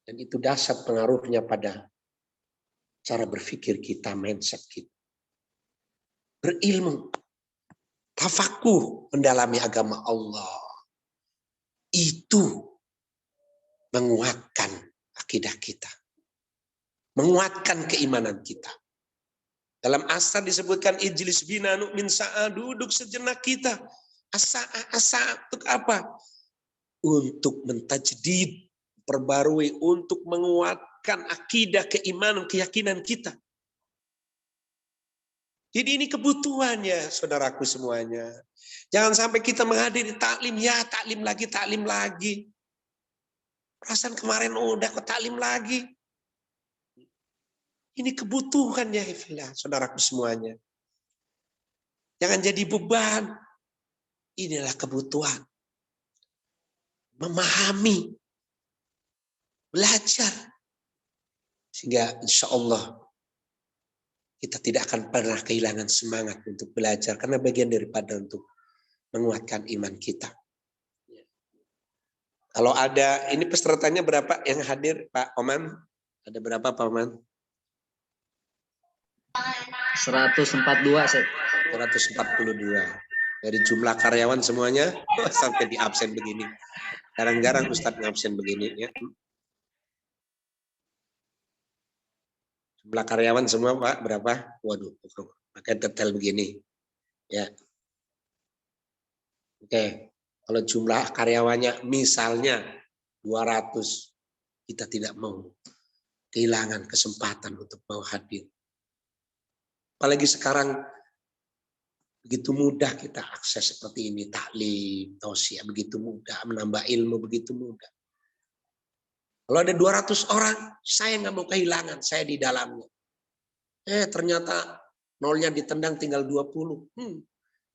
Dan itu dahsyat pengaruhnya pada cara berpikir kita, mindset kita. Berilmu, tafakuh, mendalami agama Allah. Itu menguatkan akidah kita. Menguatkan keimanan kita. Dalam asar disebutkan ijlis bina nu'min sa'a, duduk sejenak kita. Asa untuk apa? Untuk mentajdid, perbarui, untuk menguatkan akidah, keimanan, keyakinan kita. Jadi ini kebutuhannya, saudaraku semuanya. Jangan sampai kita menghadiri taklim, ya taklim lagi. Perasaan kemarin udah kok taklim lagi. Ini kebutuhannya, saudaraku semuanya. Jangan jadi beban. Inilah kebutuhan. Memahami. Belajar. Sehingga insya Allah kita tidak akan pernah kehilangan semangat untuk belajar. Karena bagian daripada untuk menguatkan iman kita. Kalau ada, ini pesertanya berapa yang hadir Pak Oman? Ada berapa Pak Oman? 142, Seth. 142. Dari jumlah karyawan semuanya sampai di absen begini. Jarang-jarang Ustadz ngabsen begini ya. Jumlah karyawan semua Pak berapa? Waduh, pakai detail begini. Ya. Oke. Kalau jumlah karyawannya misalnya 200, kita tidak mau kehilangan kesempatan untuk mau hadir. Apalagi sekarang begitu mudah kita akses seperti ini, taklim, tausiah begitu mudah, menambah ilmu begitu mudah. Kalau ada 200 orang, saya nggak mau kehilangan, saya di dalamnya. Ternyata nolnya ditendang tinggal 20.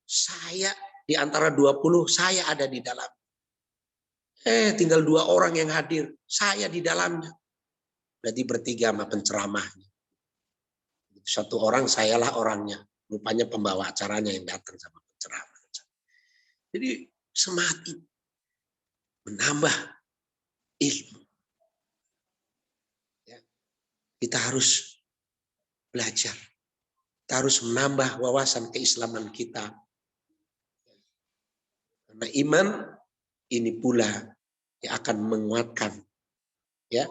Saya di antara 20, saya ada di dalam. Tinggal 2 orang yang hadir, saya di dalamnya. Berarti bertiga sama penceramahnya. 1 orang, sayalah orangnya. Rupanya pembawa acaranya yang datang sama penceramah. Jadi semangat menambah ilmu. Ya. Kita harus belajar. Kita harus menambah wawasan keislaman kita. Karena iman ini pula yang akan menguatkan, ya,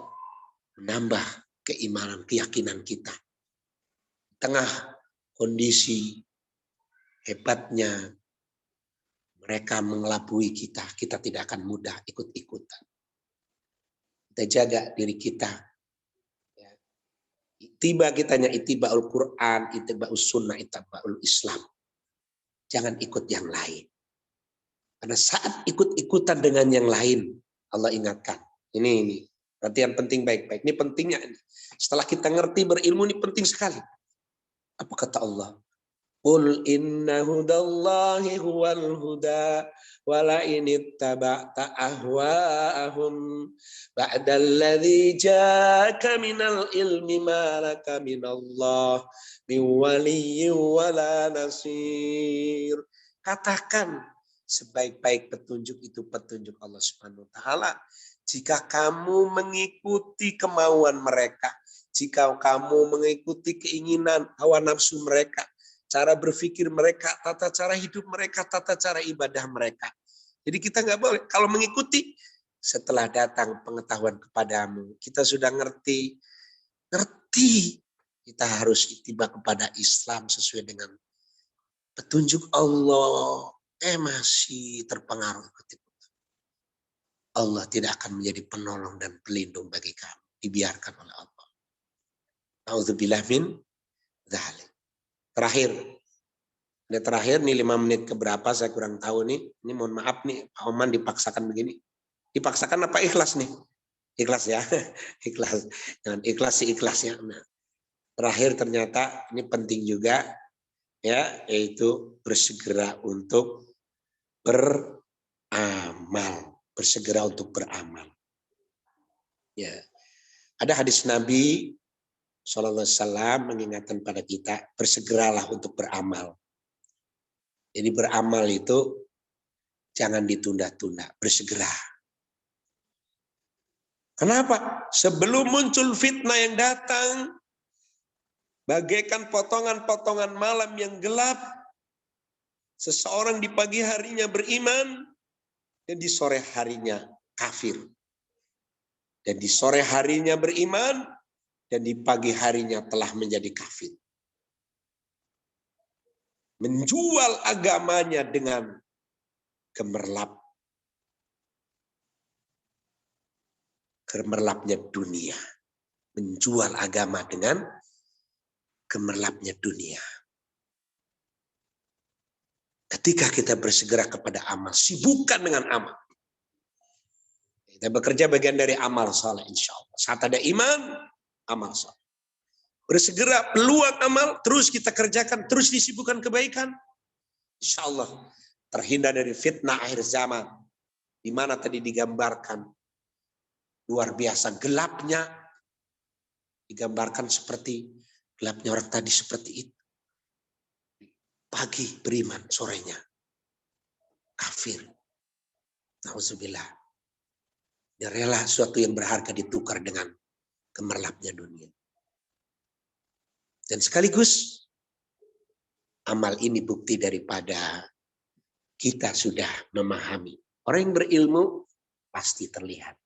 menambah keimanan, keyakinan kita. Di tengah kondisi hebatnya mereka mengelabui kita, kita tidak akan mudah ikut-ikutan. Kita jaga diri kita. Ya. Itiba kitanya itiba'ul Quran, itiba'ul sunnah, itiba'ul Islam. Jangan ikut yang lain. Karena saat ikut-ikutan dengan yang lain, Allah ingatkan. Ini perhatian penting baik-baik. Ini pentingnya. Setelah kita ngerti berilmu ini penting sekali. Apa kata Allah? Qul inna hudallahi huwal huda wala in ittaba'ta ahwa'ahum ba'dalladzi ja'aka minal ilmi ma laka minallah min waliyyin wala nasir. Katakan sebaik-baik petunjuk itu petunjuk Allah Subhanahu wa taala. Jika kamu mengikuti kemauan mereka, jika kamu mengikuti keinginan hawa nafsu mereka, cara berpikir mereka, tata cara hidup mereka, tata cara ibadah mereka. Jadi kita nggak boleh. Kalau mengikuti, setelah datang pengetahuan kepadamu, kita sudah ngerti, kita harus ittiba kepada Islam sesuai dengan petunjuk Allah. Masih terpengaruh ketika Allah tidak akan menjadi penolong dan pelindung bagi kamu. Dibiarkan oleh Allah. Nauzubillah min dzalik. Terakhir. Ini terakhir nih 5 menit keberapa saya kurang tahu nih. Ini mohon maaf nih Pak Oman dipaksakan begini. Dipaksakan apa ikhlas nih? Ikhlas ya. Ikhlas. Jangan ikhlas sih ikhlasnya. Nah, terakhir ternyata ini penting juga ya, yaitu bersegera untuk beramal. Bersegera untuk beramal. Ya. Ada hadis Nabi Sallallahu Alaihi Wasallam mengingatkan pada kita, bersegeralah untuk beramal. Jadi beramal itu jangan ditunda-tunda, bersegera. Kenapa? Sebelum muncul fitnah yang datang, bagaikan potongan-potongan malam yang gelap, seseorang di pagi harinya beriman, dan di sore harinya kafir. Dan di sore harinya beriman, dan di pagi harinya telah menjadi kafir. Menjual agamanya dengan gemerlapnya dunia. Menjual agama dengan gemerlapnya dunia. Ketika kita bersegera kepada amal, sibukkan dengan amal. Kita bekerja bagian dari amal saleh insya Allah. Saat ada iman, amal saleh. Bersegera peluang amal, terus kita kerjakan, terus disibukkan kebaikan. Insya Allah terhindar dari fitnah akhir zaman. Di mana tadi digambarkan luar biasa gelapnya. Digambarkan seperti gelapnya orang tadi seperti itu. Pagi beriman, sorenya kafir. Nauzubillah. Dia rela sesuatu yang berharga ditukar dengan gemerlapnya dunia. Dan sekaligus amal ini bukti daripada kita sudah memahami. Orang yang berilmu pasti terlihat.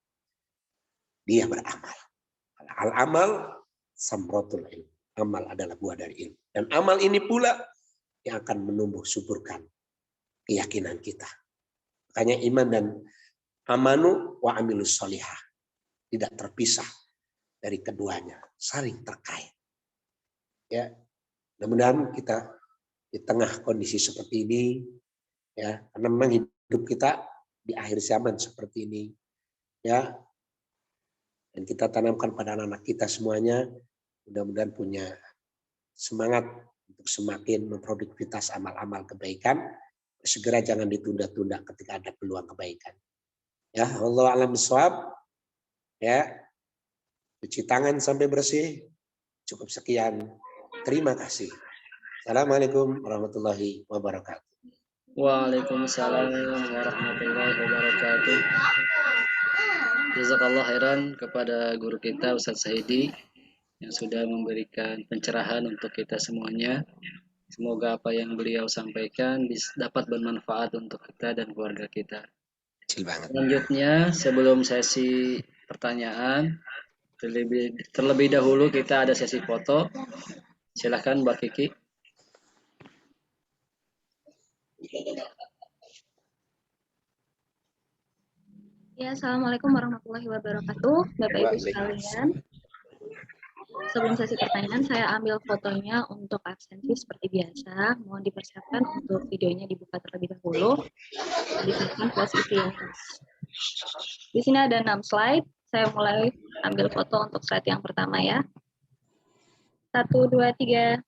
Dia beramal. Al-amal samratul ilm. Amal adalah buah dari ilmu. Dan amal ini pula yang akan menumbuh suburkan keyakinan kita. Makanya iman dan amanu wa amilus sholihah. Tidak terpisah dari keduanya. Saling terkait. Ya, mudah-mudahan kita di tengah kondisi seperti ini, ya, karena memang hidup kita di akhir zaman seperti ini, ya, dan kita tanamkan pada anak-anak kita semuanya, mudah-mudahan punya semangat untuk semakin memproduktivitas amal-amal kebaikan, segera jangan ditunda-tunda ketika ada peluang kebaikan. Ya, Allah alam bisawab, ya, cuci tangan sampai bersih, cukup sekian. Terima kasih. Assalamualaikum warahmatullahi wabarakatuh. Waalaikumsalam warahmatullahi wabarakatuh. Jazakallah khairan kepada guru kita Ustadz Saidi yang sudah memberikan pencerahan untuk kita semuanya. Semoga apa yang beliau sampaikan dapat bermanfaat untuk kita dan keluarga kita. Kecil banget. Selanjutnya, sebelum sesi pertanyaan, terlebih dahulu kita ada sesi foto. Silakan Mbak Kiki. Ya, Assalamualaikum warahmatullahi wabarakatuh, Bapak Ibu sekalian. Sebelum sesi pertanyaan, saya ambil fotonya untuk absensi seperti biasa. Mohon dipersiapkan untuk videonya dibuka terlebih dahulu. Disiapkan posisi yang pas. Di sini ada 6 slide. Saya mulai ambil foto untuk slide yang pertama ya. 1, 2, 3.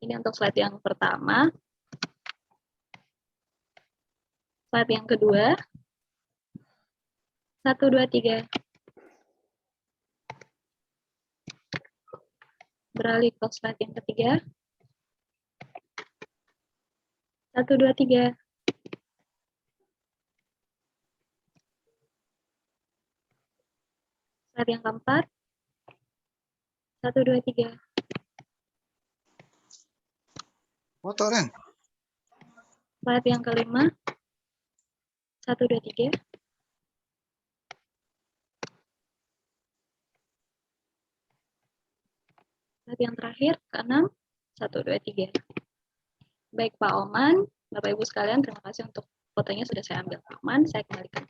Ini untuk slide yang pertama. Slide yang kedua. 1, 2, 3. Beralih ke slide yang ketiga. 1, 2, 3. Slide yang keempat. 1, 2, 3. Foto, Ren. Slide yang kelima. 1, 2, 3. Slide yang terakhir, ke-6. 1, 2, 3. Baik Pak Oman, Bapak Ibu sekalian, terima kasih untuk fotonya sudah saya ambil. Pak Oman, saya kembalikan.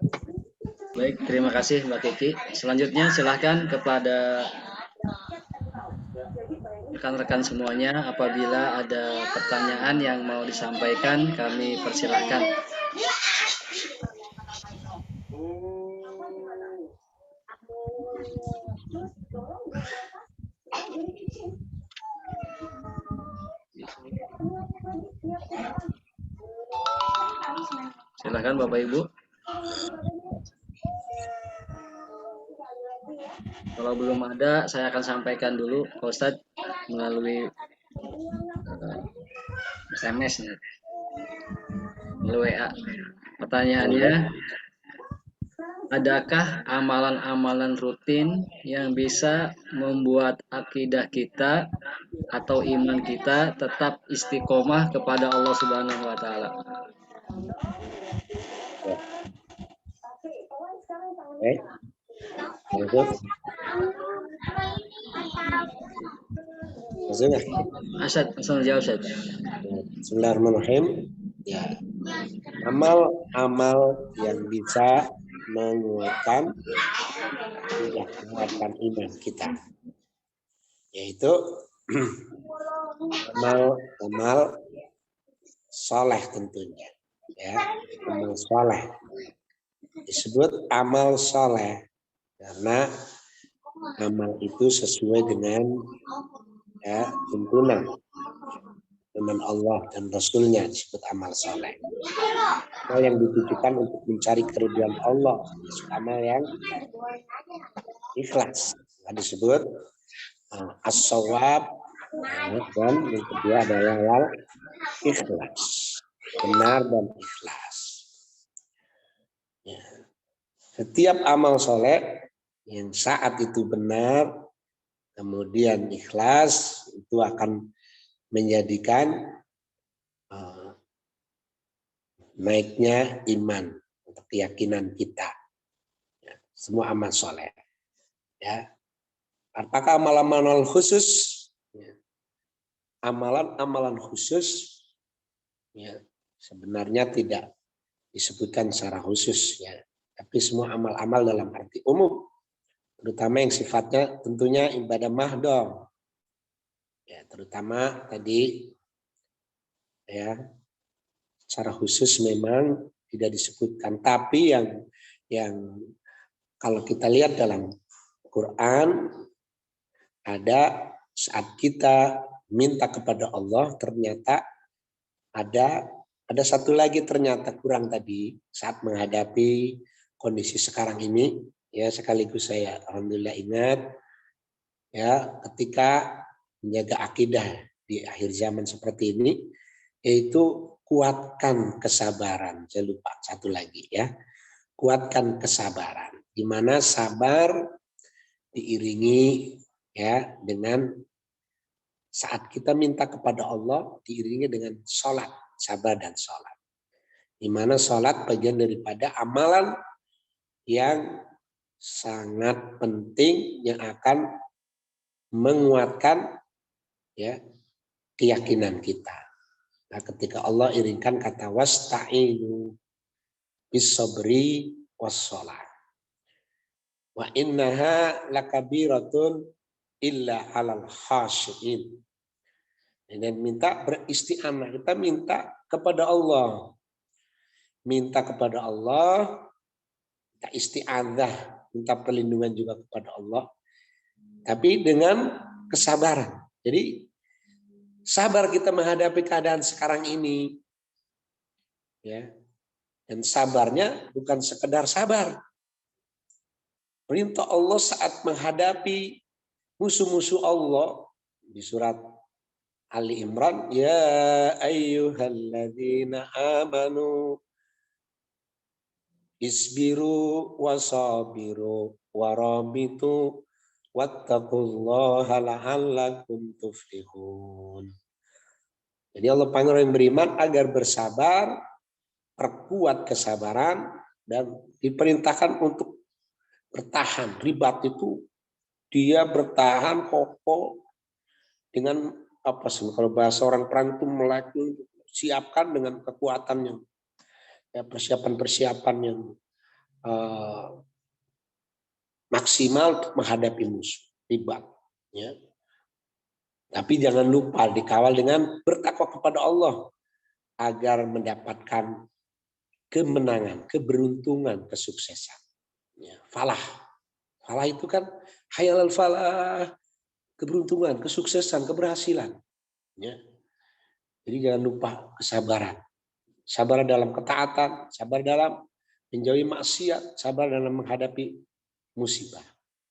Baik, terima kasih Mbak Kiki. Selanjutnya silahkan kepada rekan-rekan semuanya, apabila ada pertanyaan yang mau disampaikan, kami persilahkan. Silakan Bapak Ibu. Kalau belum ada, saya akan sampaikan dulu, Pak Ustadz, melalui SMS, melalui WA. Pertanyaannya, adakah amalan-amalan rutin yang bisa membuat akidah kita atau iman kita tetap istiqomah kepada Allah Subhanahu wa Ta'ala? Baik. Lanjut. Maksudnya? Asad, langsung jawab, Asad. Bismillahirrahmanirrahim. Ya. Amal-amal yang bisa menguatkan iman kita, yaitu amal soleh tentunya, ya, amal soleh disebut amal soleh karena amal itu sesuai dengan tuntunan Allah dan Rasulnya, disebut amal soleh. Amal yang ditujukan untuk mencari keridhaan Allah, disebut amal yang ikhlas, disebut as-shawab, dan yang kedua adalah wal ikhlas, benar dan ikhlas. Ya. Setiap amal soleh yang saat itu benar, kemudian ikhlas, itu akan menjadikan naiknya iman atau keyakinan kita. Ya, semua amal soleh. Ya. Apakah amalan-amalan khusus? Ya. Amalan-amalan khusus, ya, sebenarnya tidak disebutkan secara khusus, ya. Tapi semua amal-amal dalam arti umum, terutama yang sifatnya tentunya ibadah mahdoh. Ya, terutama tadi, ya, secara khusus memang tidak disebutkan. Tapi yang kalau kita lihat dalam Quran, ada saat kita minta kepada Allah, ternyata ada satu lagi ternyata kurang tadi saat menghadapi kondisi sekarang ini, ya, sekaligus saya alhamdulillah ingat, ya, ketika menjaga akidah di akhir zaman seperti ini, yaitu kuatkan kesabaran. Saya lupa satu lagi, ya, kuatkan kesabaran, di mana sabar diiringi, ya, dengan saat kita minta kepada Allah diiringi dengan sholat, sabar dan sholat. Di mana sholat bagian daripada amalan yang sangat penting yang akan menguatkan, ya, keyakinan kita. Nah, ketika Allah iringkan kata wasta'inu bis-sabri was-shalah. Wa innaha lakabiratun illa 'alal khashiin. Dan minta beristi'anah, kita minta kepada Allah. Minta kepada Allah, minta isti'adzah, minta perlindungan juga kepada Allah. Tapi dengan kesabaran. Jadi sabar kita menghadapi keadaan sekarang ini, ya. Dan sabarnya bukan sekedar sabar. Perintah Allah saat menghadapi musuh-musuh Allah di surat Ali Imran, ya ayyuhalladzina amanu isbiru wasabiru warabitu wattaqullaha la'allakum tuflihun. Jadi Allah panggil orang yang beriman agar bersabar, perkuat kesabaran, dan diperintahkan untuk bertahan. Ribat itu dia bertahan kokoh dengan apa sih, kalau bahasa orang perang itu melaju, siapkan dengan kekuatannya, ya, persiapan-persiapan yang maksimal untuk menghadapi musuh, ribat, ya. Tapi jangan lupa dikawal dengan bertakwa kepada Allah agar mendapatkan kemenangan, keberuntungan, kesuksesan. Ya, falah. Falah itu kan hayal al-falah, keberuntungan, kesuksesan, keberhasilan. Ya. Jadi jangan lupa kesabaran. Sabar dalam ketaatan, sabar dalam menjauhi maksiat, sabar dalam menghadapi musibah.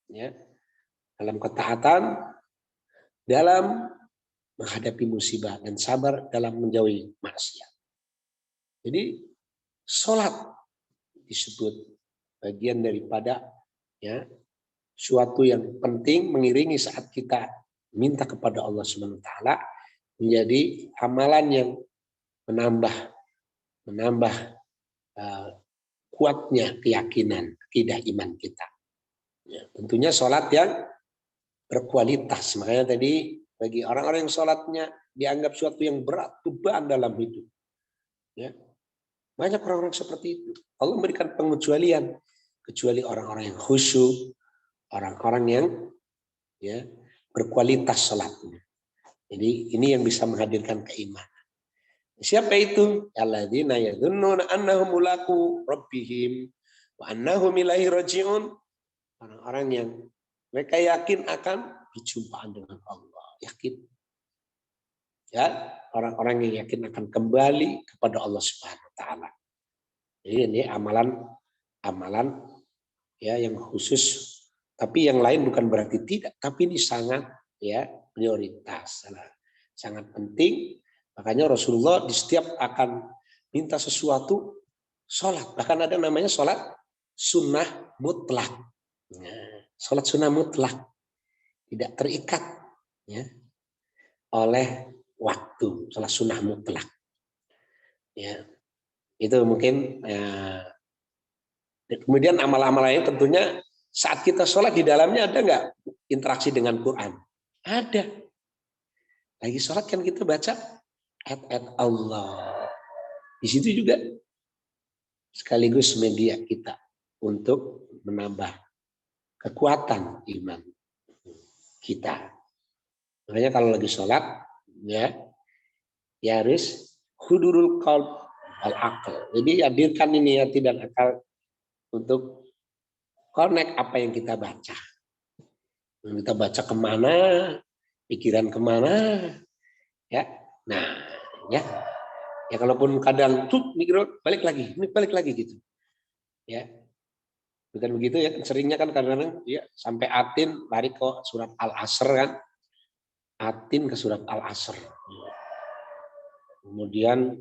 Ya. Dalam ketaatan, dalam menghadapi musibah, dan sabar dalam menjauhi maksiat. Jadi sholat disebut bagian daripada ya suatu yang penting mengiringi saat kita minta kepada Allah Subhanahu wa taala, menjadi amalan yang menambah kuatnya keyakinan, akidah iman kita. Ya, tentunya sholat yang berkualitas. Makanya tadi bagi orang-orang yang sholatnya dianggap suatu yang berat, beban dalam hidup. Ya. Banyak orang-orang seperti itu. Allah memberikan pengecualian. Kecuali orang-orang yang khusyuk, orang-orang yang ya berkualitas sholatnya. Jadi ini yang bisa menghadirkan keimanan. Siapa itu? Alladzina yadhunnuna annahum mulaqu rabbihim wa annahum ilaihi raji'un. Orang-orang yang mereka yakin akan berjumpaan dengan Allah. Yakin. Ya, orang-orang yang yakin akan kembali kepada Allah Subhanahu wa taala. Jadi ini amalan ya yang khusus, tapi yang lain bukan berarti tidak, tapi ini sangat ya prioritas, sangat penting. Makanya Rasulullah di setiap akan minta sesuatu sholat, bahkan ada namanya sholat sunnah mutlak. Nah, sholat sunnah mutlak tidak terikat ya oleh waktu, sholat sunnah mutlak. Ya, itu mungkin. Kemudian amal-amal lain tentunya saat kita sholat di dalamnya ada nggak interaksi dengan Quran? Ada. Lagi sholat kan kita baca ayat-ayat Allah. Di situ juga sekaligus media kita untuk menambah kekuatan iman kita. Makanya kalau lagi sholat ya harus hudurul qalb al aql. Jadi hadirkan ini hati dan akal untuk connect apa yang kita baca. Kita baca kemana, pikiran kemana, ya. Nah, ya kalaupun kadang tuh mikir balik lagi gitu, ya. Bukan begitu ya, seringnya kan kadang-kadang ya sampai atin lari ke surat Al-Asr kan, atin ke surat Al-Asr. Kemudian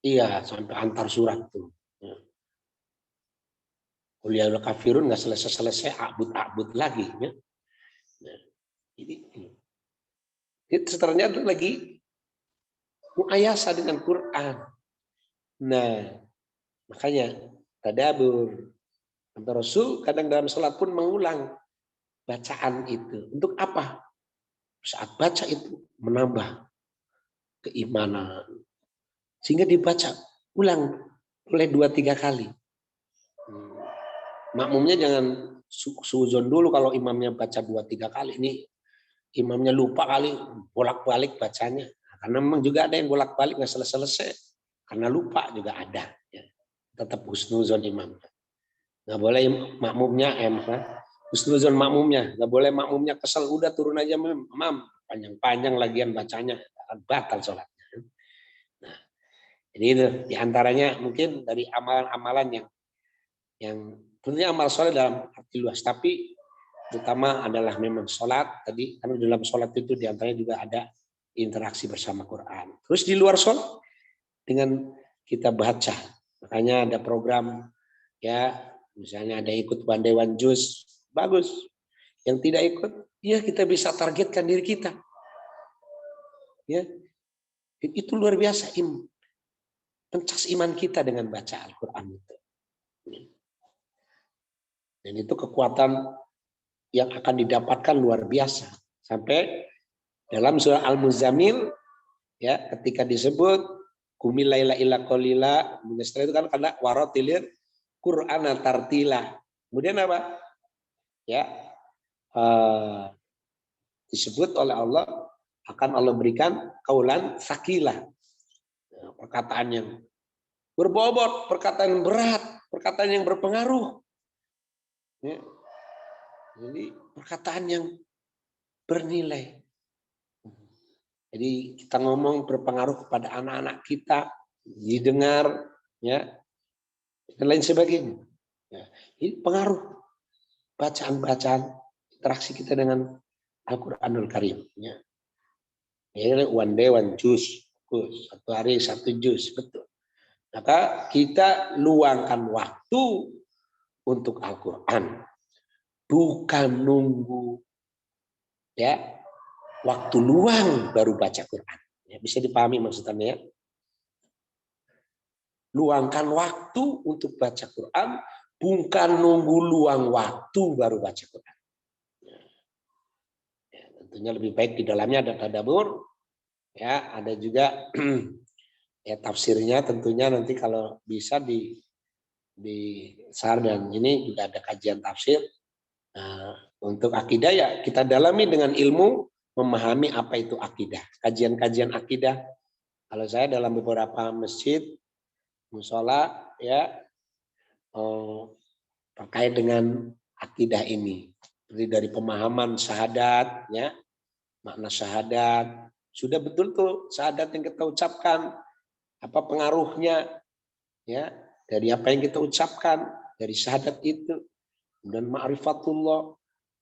iya sampai antar surat tuh. Kuliah kafirun nggak selesai abud lagi ya. Nah, ini ternyata lagi muayasa dengan Quran. Nah, makanya tadabbur. Rasul kadang dalam sholat pun mengulang bacaan itu. Untuk apa? Saat baca itu menambah keimanan. Sehingga dibaca ulang oleh 2-3 kali. Makmumnya jangan suzon dulu kalau imamnya baca 2-3 kali. Ini imamnya lupa kali, bolak-balik bacanya. Karena memang juga ada yang bolak-balik nggak selesai. Karena lupa juga ada. Ya. Tetap husnuzon imamnya. Nggak boleh makmumnya husnuzon makmumnya. Nggak boleh makmumnya kesel, udah turun aja mam. Panjang-panjang lagian bacanya. Batal sholatnya. Nah, jadi itu diantaranya mungkin dari amalan-amalan yang tentunya amal sholat dalam arti luas, tapi terutama adalah memang sholat tadi, karena dalam sholat itu diantaranya juga ada interaksi bersama Quran. Terus di luar sholat dengan kita baca, makanya ada program ya, misalnya ada ikut Bandewan Juz, bagus. Yang tidak ikut, ya kita bisa targetkan diri kita. Ya, itu luar biasa pencas iman kita dengan baca Al-Quran itu. Dan itu kekuatan yang akan didapatkan luar biasa. Sampai dalam surah Al-Muzammil ya ketika disebut kumil laila illa qalila, setelah itu kan karena waratilir Qur'ana tartila. Kemudian apa? Ya disebut oleh Allah akan Allah berikan kaulan sakilah, perkataan yang berbobot, perkataan yang berat, perkataan yang berpengaruh. Ya. Jadi perkataan yang bernilai. Jadi kita ngomong berpengaruh kepada anak-anak kita, didengar, ya, dan lain sebagainya. Ya. Ini pengaruh bacaan-bacaan interaksi kita dengan Al-Quranul Karim. Ya. Ini one day one juz, satu hari satu juz, betul. Maka kita luangkan waktu untuk Al-Quran, bukan nunggu ya waktu luang baru baca Quran. Ya, bisa dipahami maksudnya ya. Luangkan waktu untuk baca Quran, bukan nunggu luang waktu baru baca Quran. Ya, tentunya lebih baik di dalamnya ada tadabbur, ya, ada juga ya tafsirnya. Tentunya nanti kalau bisa di SAR dan ini juga ada kajian tafsir. Nah, untuk akidah ya kita dalami dengan ilmu, memahami apa itu akidah, kajian-kajian akidah. Kalau saya dalam beberapa masjid, mushola ya terkait dengan akidah ini, seperti dari pemahaman syahadat, ya makna syahadat, sudah betul tuh syahadat yang kita ucapkan, apa pengaruhnya, ya dari apa yang kita ucapkan dari syahadat itu, dan ma'rifatullah,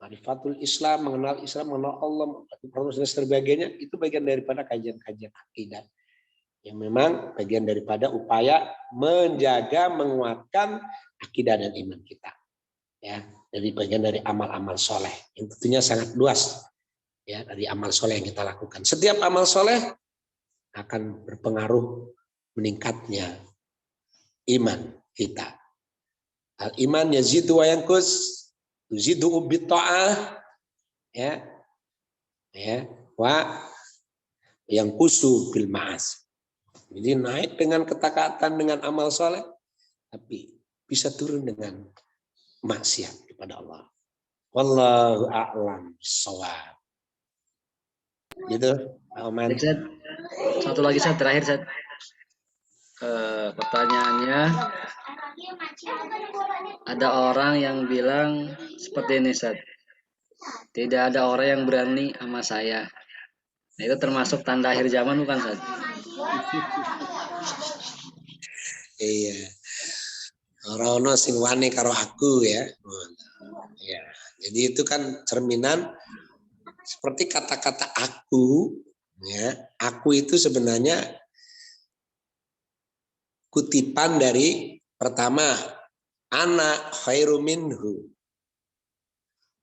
ma'rifatul Islam, mengenal Islam, mengenal Allah, proses sebagainya, itu bagian daripada kajian-kajian akidah yang memang bagian daripada upaya menjaga, menguatkan akidah dan iman kita, ya, dari bagian dari amal-amal soleh yang tentunya sangat luas, ya, dari amal soleh yang kita lakukan. Setiap amal soleh akan berpengaruh meningkatnya iman kita. Al iman yazidu wa yanqus, yuzidu bit ta'ah, ya, ya, wa yanqusu bil ma'as. Jadi naik dengan ketaatan dengan amal soleh, tapi bisa turun dengan maksiat kepada Allah. Wallahu a'lam bishawab. Gitu, Oman. Satu lagi Ustaz, terakhir Ustaz. Pertanyaannya, ada orang yang bilang seperti ini Ustaz. Tidak ada orang yang berani sama saya. Nah, itu termasuk tanda akhir zaman bukan Ustaz? Iya. Rono sing wani karo aku ya. Ya. Jadi itu kan cerminan seperti kata-kata aku, ya. Aku itu sebenarnya kutipan dari pertama ana khairu minhu.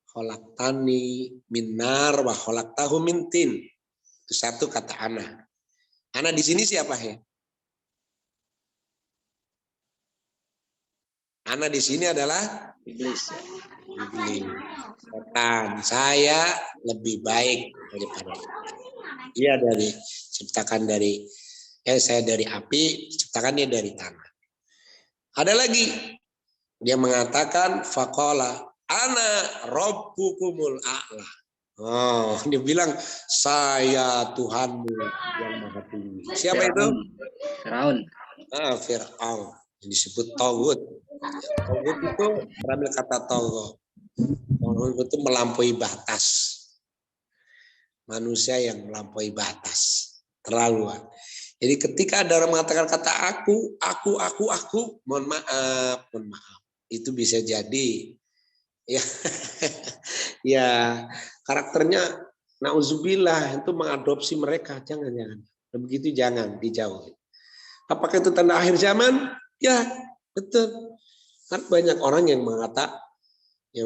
Khalaqtani min nar wa khalaqtahu min tin. Itu satu kata ana. Ana di sini siapa ya? Ana di sini adalah Iblis. iblis. Setan. Saya lebih baik daripada dia dari ciptakan dari saya dari api, ciptakan dia dari tanah. Ada lagi dia mengatakan faqala ana rabbukumul a'la. Oh, dia bilang saya Tuhanmu yang maha tinggi. Siapa itu? Firaun. Fir'aun. Yang disebut Tawud. Tawud itu berambil kata Tawud. Tawud itu melampaui batas. Manusia yang melampaui batas. Terlaluan. Jadi ketika ada orang mengatakan kata aku, mohon maaf. Itu bisa jadi ya, ya karakternya nauzubillah itu mengadopsi mereka. Jangan. Begitu jangan, dijauhi. Apakah itu tanda akhir zaman? Ya, betul. Kan banyak orang yang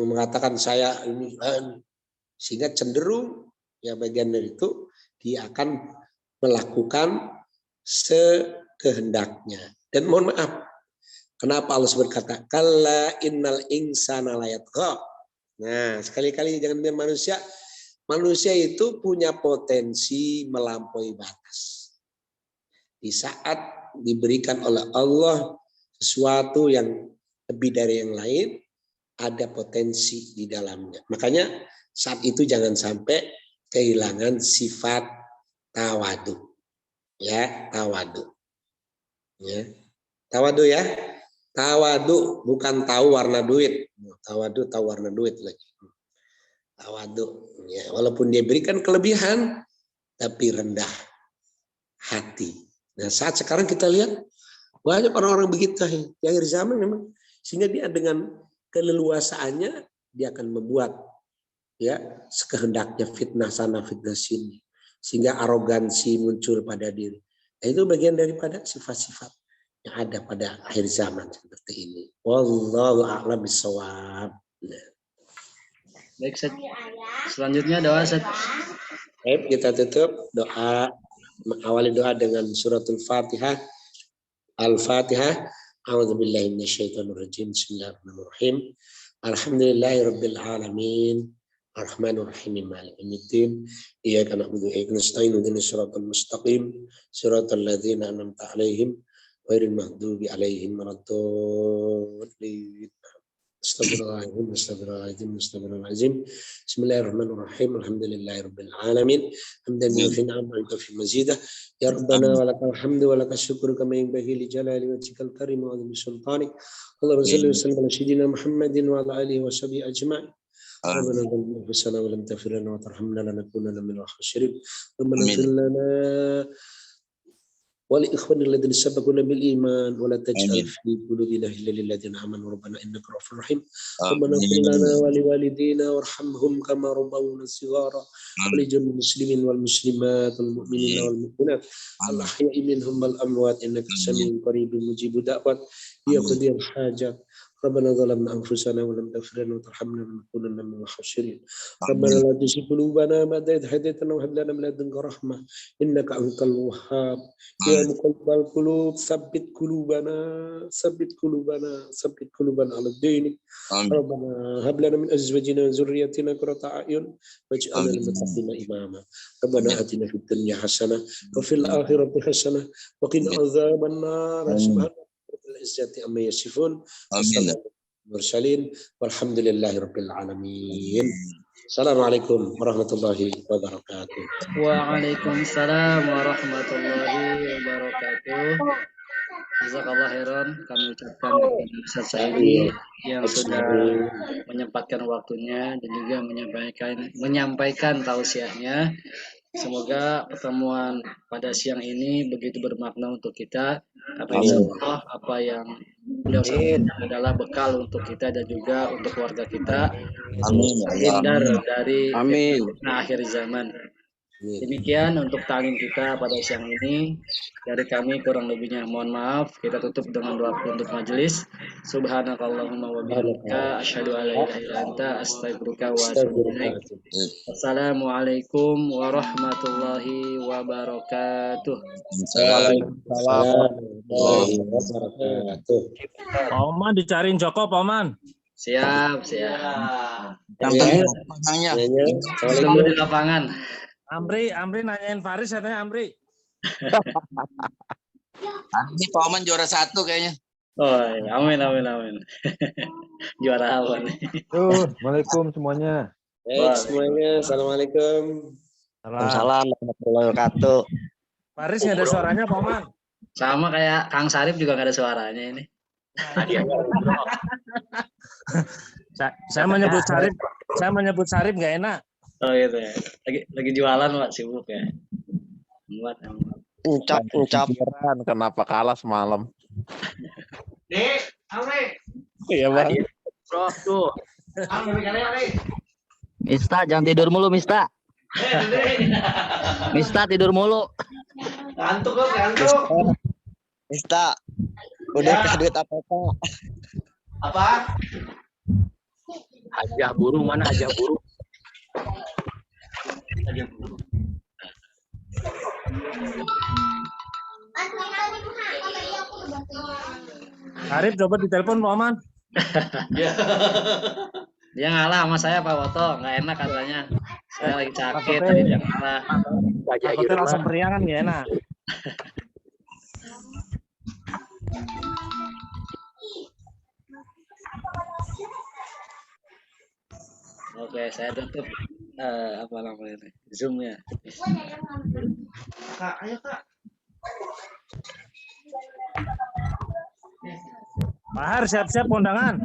mengatakan saya ini, sehingga cenderung ya bagian dari itu dia akan melakukan sekehendaknya. Dan mohon maaf, kenapa Allah berkata kalla innal insana layatgha. Nah, sekali-kali jangan bilang manusia itu punya potensi melampaui batas. Di saat diberikan oleh Allah sesuatu yang lebih dari yang lain, ada potensi di dalamnya. Makanya saat itu jangan sampai kehilangan sifat tawadu. Ya, tawadu. Ya. Tawadu ya. Tawadu bukan tahu warna duit. Tawadu tahu warna duit lagi. Tawadu. Ya, walaupun dia berikan kelebihan, tapi rendah hati. Nah, saat sekarang kita lihat banyak orang-orang begitu di akhir zaman memang, sehingga dia dengan keleluasaannya dia akan membuat ya sekehendaknya, fitnah sana fitnah sini, sehingga arogansi muncul pada diri. Nah, itu bagian daripada sifat-sifat yang ada pada akhir zaman seperti ini. Wallahu a'lam bishawab. Nah. Baik, Set. Selanjutnya doa, Set. Baik, kita tutup doa, awali doa dengan suratul Fatihah. Al-Fatihah. A'udzubillahi minasyaitonirrajim. Bismillahirrahmanirrahim. Alhamdulillahirabbil alamin. Arrahmanirrahim. Maliki yaumiddin. Iyyaka na'budu wa iyyaka nasta'in. Ihdinas siratal mustaqim. Siratal ladzina an'amta 'alaihim ghairil maghdubi 'alaihim waladdallin. Astagfirullahaladzim. Bismillahirrahmanirrahim. Alhamdulillahirabbil alamin. Hamdan yufi ni'amahu wa fi mazidah. Ya Rabbana wa lakal hamdu wa lakas syukru kama yanbaghi li jalali wajhikal karim wa 'azimi sultanik. Allahumma shalli wa sallim ala sayyidina Muhammadin wa ala alihi wa sahbihi ajma'in. Rabbana dhanna wa lam taghfir lana wa tarhamna lanakunanna minal khasirin. Rabbana ighfir lana ولإخواننا الذين سبقونا بالإيمان ولا تجعل في قلوبنا غلا للذين آمنوا ربنا إنك رؤوف رحيم ربنا اغفر لنا ولوالدينا وارحمهم كما ربونا صغارا ولجميع المسلمين والمسلمات والمؤمنين والمؤمنات الأحياء منهم والأموات إنك سميع قريب مجيب دعوات يقضي الحاجات ربنا ظلمنا أنفسنا ولم تغفر لنا وترحمنا لنكونن من الخاسرين ربنا لا تزغ قلوبنا بعد إذ هديتنا وهب لنا من لدنك رحمة إنك أنت الوهاب يا مقلب القلوب ثبت قلوبنا على الدين ربنا هب لنا من أزواجنا وذرياتنا قرة أعين واجعلنا للمتقين إماما ربنا آتنا في الدنيا حسنة وفي الآخرة حسنة وقنا عذاب النار سبحان العزة عما يصفون المرسلين والحمد لله رب العالمين. Assalamualaikum warahmatullahi wabarakatuh. Waalaikumsalam warahmatullahi wabarakatuh. Jazakallah khairan, kami ucapkan kepada Ustaz Saidi yang sudah menyempatkan waktunya dan juga menyampaikan tausiahnya. Semoga pertemuan pada siang ini begitu bermakna untuk kita. Insyaallah apa yang beliau sampaikan adalah bekal untuk kita dan juga untuk keluarga kita. Hindar dari akhir zaman. Demikian untuk ta'lim kita pada siang ini. Dari kami kurang lebihnya mohon maaf. Kita tutup dengan doa untuk majelis. Subhanakallahumma wa bihamdika asyhadu an la ilaha illa anta astaghfiruka wa atubu ilaik. Assalamualaikum warahmatullahi wabarakatuh. Waalaikumsalam warahmatullahi wabarakatuh. Pak Oman dicariin Joko, Pak Oman. Siap. Belum di lapangan. Amri nanyain Faris katanya Amri. Ini Pak Oman juara 1 kayaknya. Oh, amin. Juara apa nih? Assalamualaikum semuanya. Baik semuanya, assalamualaikum. Waalaikumsalam warahmatullahi wabarakatuh. Faris nggak ada suaranya, Pak Oman. Sama kayak Kang Sarip juga nggak ada suaranya ini. Saya menyebut Sarip nggak enak. Oh gitu ya. Lagi jualan Pak, sibuk ya. Ucap kenapa kalah semalam? Nih, Amri. Iya, Bang. Bro, tuh. Mista, jangan tidur mulu, Mista. Mista tidur mulu. Ngantuk kok, ngantuk. Mista, udah ke duit apa-apa. Apa? Hajah burung, mana hajah burung? Sarip coba ditelepon Pak Oman. Dia ngalah sama saya Pak Woto, nggak enak katanya. Saya lagi sakit, tadi dia ngalah. Takutnya langsung periangan nggak enak. Oke, saya tutup apa namanya? Zoom-nya. Kak, ayo Kak. Mahar siap-siap kondangan.